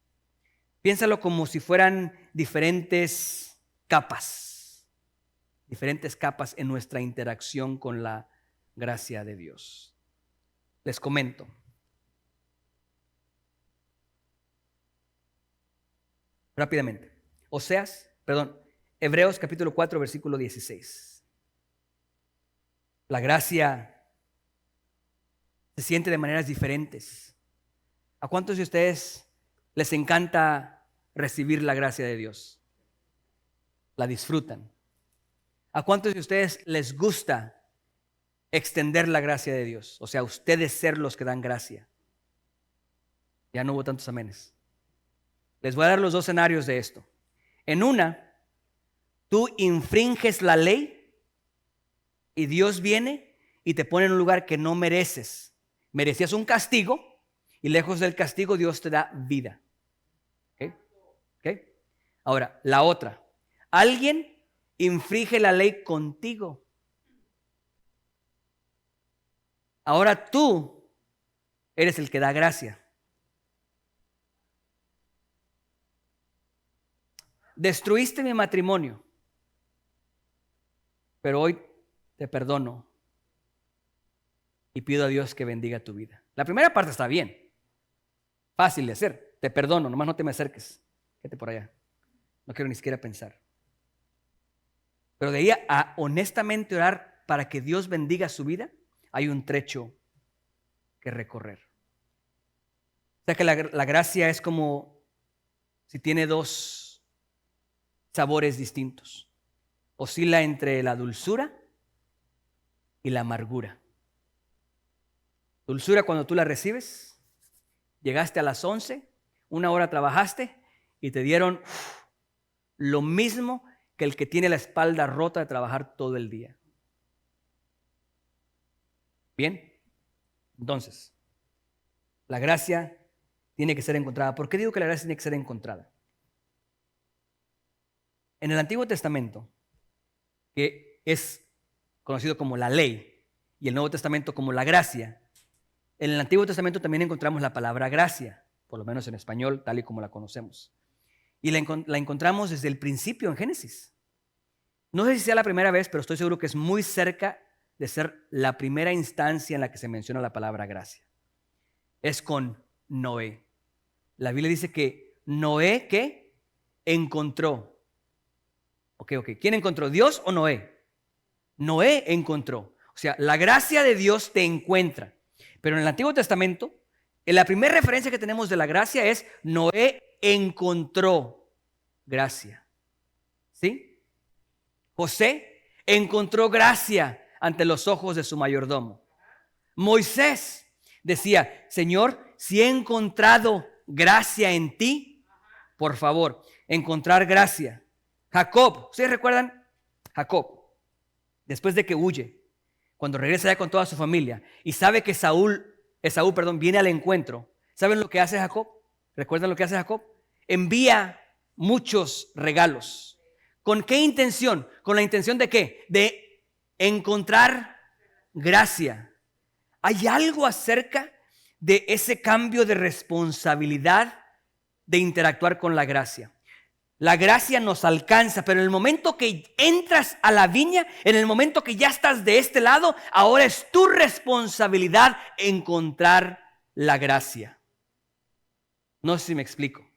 Piénsalo como si fueran diferentes capas en nuestra interacción con la gracia de Dios. Les comento. Rápidamente. Hebreos capítulo 4, versículo 16. La gracia se siente de maneras diferentes. ¿A cuántos de ustedes les encanta recibir la gracia de Dios? La disfrutan. ¿A cuántos de ustedes les gusta extender la gracia de Dios? O sea, ustedes ser los que dan gracia. Ya no hubo tantos amenes. Les voy a dar los dos escenarios de esto. En una, tú infringes la ley y Dios viene y te pone en un lugar que no mereces. Merecías un castigo y lejos del castigo Dios te da vida. ¿Ok? Ahora, la otra. Alguien infringe la ley contigo. Ahora tú eres el que da gracia. Destruiste mi matrimonio, pero hoy te perdono y pido a Dios que bendiga tu vida. La primera parte está bien, fácil de hacer. Te perdono, nomás no te me acerques. Quédate por allá. No quiero ni siquiera pensar. Pero de ahí a honestamente orar para que Dios bendiga su vida, hay un trecho que recorrer. O sea que la gracia es como si tiene dos sabores distintos. Oscila entre la dulzura y la amargura. Dulzura cuando tú la recibes, llegaste a las 11, 1 hora trabajaste y te dieron lo mismo que el que tiene la espalda rota de trabajar todo el día. Bien, entonces, la gracia tiene que ser encontrada. ¿Por qué digo que la gracia tiene que ser encontrada? En el Antiguo Testamento, que es conocido como la ley, y el Nuevo Testamento como la gracia, en el Antiguo Testamento también encontramos la palabra gracia, por lo menos en español, tal y como la conocemos. Y la encontramos desde el principio en Génesis. No sé si sea la primera vez, pero estoy seguro que es muy cerca de ser la primera instancia en la que se menciona la palabra gracia. Es con Noé. La Biblia dice que Noé, ¿qué? Encontró. Ok. ¿Quién encontró? ¿Dios o Noé? Noé encontró. O sea, la gracia de Dios te encuentra. Pero en el Antiguo Testamento, en la primera referencia que tenemos de la gracia es Noé encontró gracia. ¿Sí? José encontró gracia ante los ojos de su mayordomo. Moisés decía, Señor, si he encontrado gracia en ti, por favor, encontrar gracia. Jacob, ¿ustedes recuerdan? Jacob, después de que huye, cuando regresa ya con toda su familia y sabe que Esaú, viene al encuentro, ¿saben lo que hace Jacob? ¿Recuerdan lo que hace Jacob? Envía muchos regalos. ¿Con qué intención? ¿Con la intención de qué? De encontrar gracia. ¿Hay algo acerca de ese cambio de responsabilidad de interactuar con la gracia? La gracia nos alcanza, pero en el momento que entras a la viña, en el momento que ya estás de este lado, ahora es tu responsabilidad encontrar la gracia. No sé si me explico.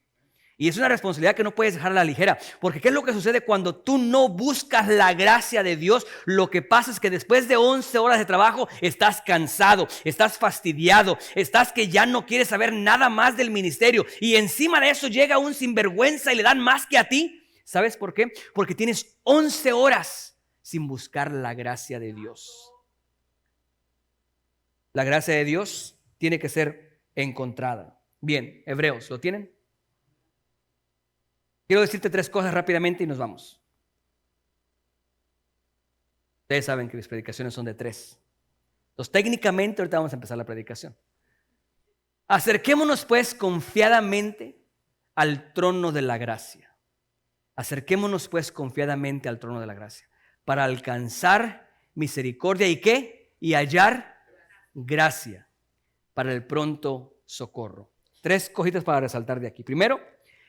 Y es una responsabilidad que no puedes dejar a la ligera, porque ¿qué es lo que sucede cuando tú no buscas la gracia de Dios? Lo que pasa es que después de 11 horas de trabajo estás cansado, estás fastidiado, estás que ya no quieres saber nada más del ministerio y encima de eso llega un sinvergüenza y le dan más que a ti. ¿Sabes por qué? Porque tienes 11 horas sin buscar la gracia de Dios. La gracia de Dios tiene que ser encontrada. Bien, Hebreos, ¿lo tienen? Quiero decirte 3 cosas rápidamente y nos vamos. Ustedes saben que mis predicaciones son de 3. Entonces, técnicamente, ahorita vamos a empezar la predicación. Acerquémonos, pues, confiadamente al trono de la gracia. Acerquémonos, pues, confiadamente al trono de la gracia para alcanzar misericordia y ¿qué? Y hallar gracia para el pronto socorro. 3 cositas para resaltar de aquí. Primero,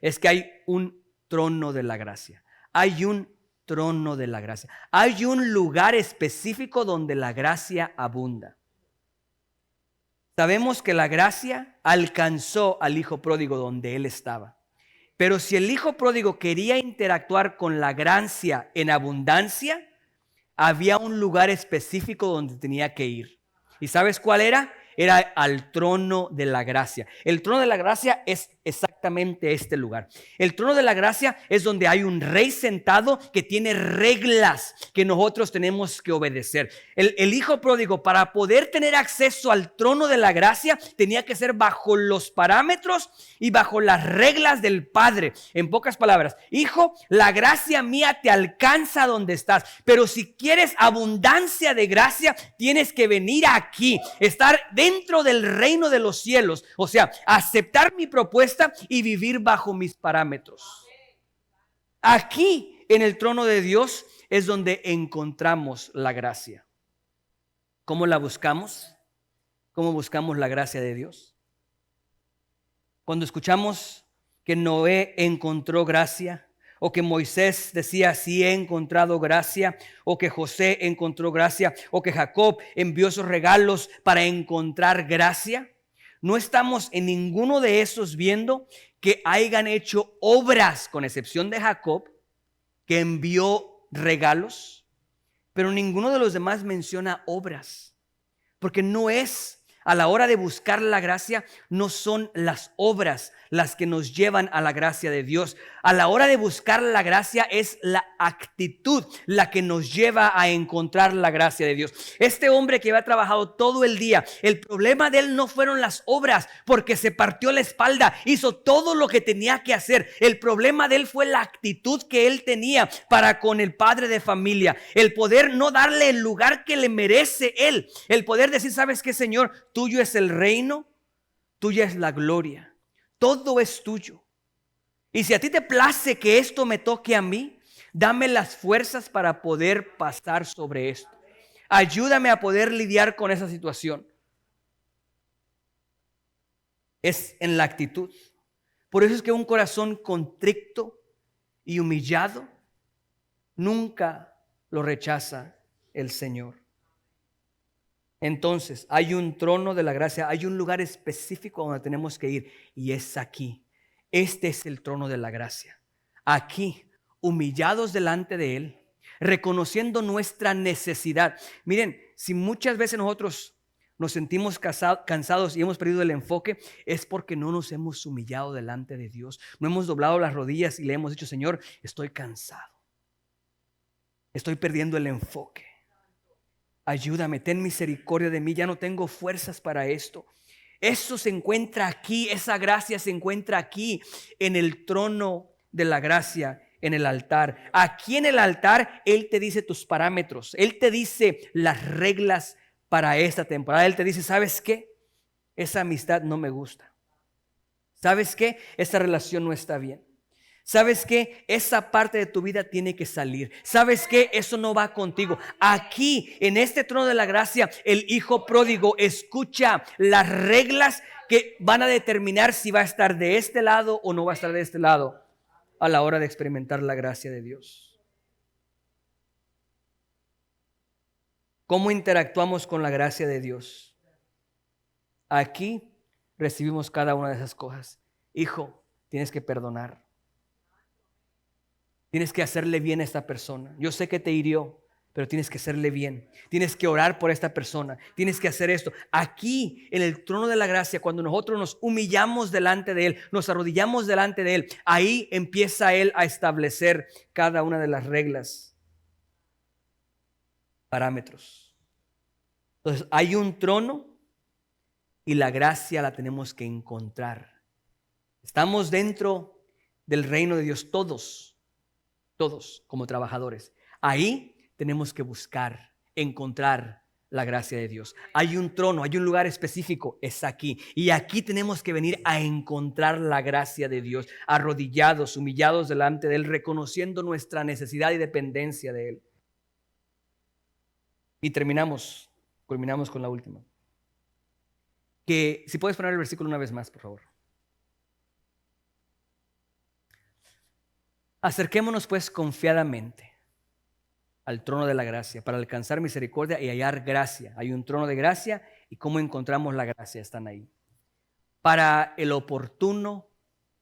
es que hay un trono de la gracia. Hay un trono de la gracia. Hay un lugar específico donde la gracia abunda. Sabemos que la gracia alcanzó al hijo pródigo donde él estaba. Pero si el hijo pródigo quería interactuar con la gracia en abundancia, había un lugar específico donde tenía que ir. ¿Y sabes cuál era? Era al trono de la gracia. El trono de la gracia es exactamente este lugar. El trono de la gracia es donde hay un rey sentado que tiene reglas que nosotros tenemos que obedecer. El hijo pródigo, para poder tener acceso al trono de la gracia, tenía que ser bajo los parámetros y bajo las reglas del Padre. En pocas palabras, hijo, la gracia mía te alcanza donde estás, pero si quieres abundancia de gracia, tienes que venir aquí, estar dentro del reino de los cielos, o sea, aceptar mi propuesta y vivir bajo mis parámetros. Aquí en el trono de Dios es donde encontramos la gracia. ¿Cómo la buscamos? ¿Cómo buscamos la gracia de Dios? Cuando escuchamos que Noé encontró gracia, o que Moisés decía, sí he encontrado gracia, o que José encontró gracia, o que Jacob envió esos regalos para encontrar gracia, no estamos en ninguno de esos viendo que hayan hecho obras, con excepción de Jacob, que envió regalos, pero ninguno de los demás menciona obras, porque no es, a la hora de buscar la gracia, no son las obras las que nos llevan a la gracia de Dios. A la hora de buscar la gracia es la actitud la que nos lleva a encontrar la gracia de Dios. Este hombre que había trabajado todo el día, el problema de él no fueron las obras, porque se partió la espalda, hizo todo lo que tenía que hacer. El problema de él fue la actitud que él tenía para con el padre de familia, el poder no darle el lugar que le merece él, el poder decir, ¿sabes qué, Señor? Tuyo es el reino, tuya es la gloria. Todo es tuyo. Y si a ti te place que esto me toque a mí, dame las fuerzas para poder pasar sobre esto. Ayúdame a poder lidiar con esa situación. Es en la actitud. Por eso es que un corazón contrito y humillado nunca lo rechaza el Señor. Entonces, hay un trono de la gracia, hay un lugar específico donde tenemos que ir, y es aquí. Este es el trono de la gracia. Aquí, humillados delante de Él, reconociendo nuestra necesidad. Miren, si muchas veces nosotros nos sentimos cansados y hemos perdido el enfoque, es porque no nos hemos humillado delante de Dios. No hemos doblado las rodillas y le hemos dicho, Señor, estoy cansado. Estoy perdiendo el enfoque. Ayúdame, ten misericordia de mí, ya no tengo fuerzas para esto. Eso se encuentra aquí, esa gracia se encuentra aquí en el trono de la gracia, en el altar. Aquí en el altar Él te dice tus parámetros, Él te dice las reglas para esta temporada. Él te dice, ¿sabes qué? Esa amistad no me gusta. ¿Sabes qué? Esta relación no está bien. ¿Sabes qué? Esa parte de tu vida tiene que salir. ¿Sabes qué? Eso no va contigo. Aquí, en este trono de la gracia, el hijo pródigo escucha las reglas que van a determinar si va a estar de este lado o no va a estar de este lado a la hora de experimentar la gracia de Dios. ¿Cómo interactuamos con la gracia de Dios? Aquí recibimos cada una de esas cosas. Hijo, tienes que perdonar. Tienes que hacerle bien a esta persona. Yo sé que te hirió, pero tienes que hacerle bien. Tienes que orar por esta persona. Tienes que hacer esto. Aquí, en el trono de la gracia, cuando nosotros nos humillamos delante de Él, nos arrodillamos delante de Él, ahí empieza Él a establecer cada una de las reglas, parámetros. Entonces, hay un trono y la gracia la tenemos que encontrar. Estamos dentro del reino de Dios todos como trabajadores. Ahí tenemos que buscar, encontrar la gracia de Dios. Hay un trono, hay un lugar específico, es aquí. Y aquí tenemos que venir a encontrar la gracia de Dios, arrodillados, humillados delante de Él, reconociendo nuestra necesidad y dependencia de Él. Y culminamos con la última. Que si puedes poner el versículo una vez más, por favor. Acerquémonos pues confiadamente al trono de la gracia para alcanzar misericordia y hallar gracia. Hay un trono de gracia y cómo encontramos la gracia están ahí. Para el oportuno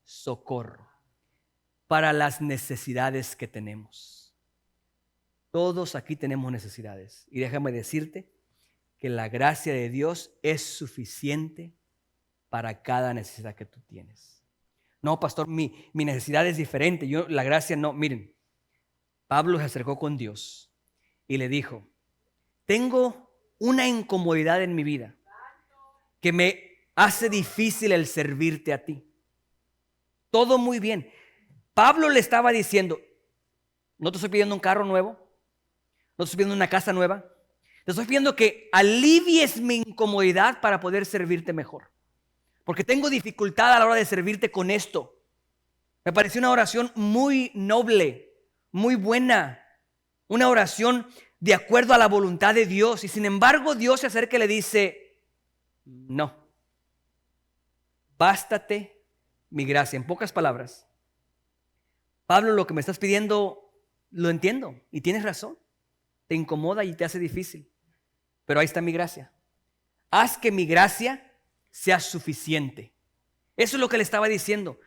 socorro, para las necesidades que tenemos. Todos aquí tenemos necesidades. Y déjame decirte que la gracia de Dios es suficiente para cada necesidad que tú tienes. No, pastor, mi necesidad es diferente. La gracia no. Miren, Pablo se acercó con Dios y le dijo, tengo una incomodidad en mi vida que me hace difícil el servirte a ti. Todo muy bien. Pablo le estaba diciendo, no te estoy pidiendo un carro nuevo, no te estoy pidiendo una casa nueva, te estoy pidiendo que alivies mi incomodidad para poder servirte mejor. Porque tengo dificultad a la hora de servirte con esto. Me pareció una oración muy noble, muy buena, una oración de acuerdo a la voluntad de Dios. Y sin embargo Dios se acerca y le dice, no, bástate mi gracia. En pocas palabras, Pablo, lo que me estás pidiendo lo entiendo y tienes razón. Te incomoda y te hace difícil, pero ahí está mi gracia. Haz que mi gracia sea suficiente. Eso es lo que le estaba diciendo.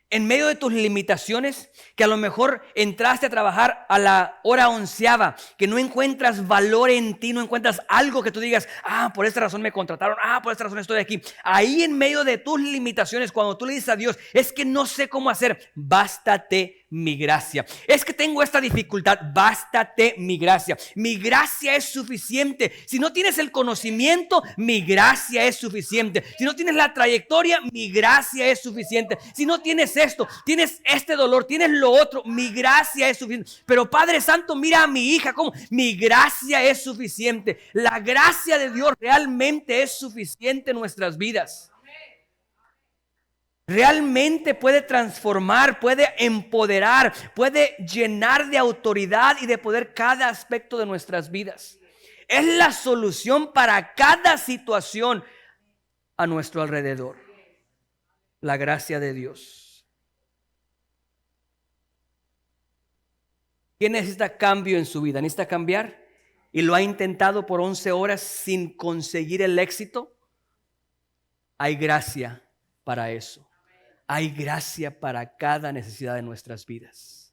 En medio de tus limitaciones, que a lo mejor entraste a trabajar a la hora 11ª, que no encuentras valor en ti, no encuentras algo que tú digas, por esta razón me contrataron, por esta razón estoy aquí. Ahí en medio de tus limitaciones, cuando tú le dices a Dios, es que no sé cómo hacer, bástate mi gracia. Es que tengo esta dificultad, bástate mi gracia. Mi gracia es suficiente. Si no tienes el conocimiento, mi gracia es suficiente. Si no tienes la trayectoria, mi gracia es suficiente. Si no tienes esto, tienes este dolor, tienes lo otro, mi gracia es suficiente. Pero Padre Santo, mira a mi hija, como mi gracia es suficiente. La gracia de Dios realmente es suficiente en nuestras vidas. Realmente puede transformar, puede empoderar, puede llenar de autoridad y de poder cada aspecto de nuestras vidas. Es la solución para cada situación a nuestro alrededor. La gracia de Dios. ¿Quién necesita cambio en su vida? ¿Necesita cambiar? ¿Y lo ha intentado por 11 horas sin conseguir el éxito? Hay gracia para eso. Hay gracia para cada necesidad de nuestras vidas.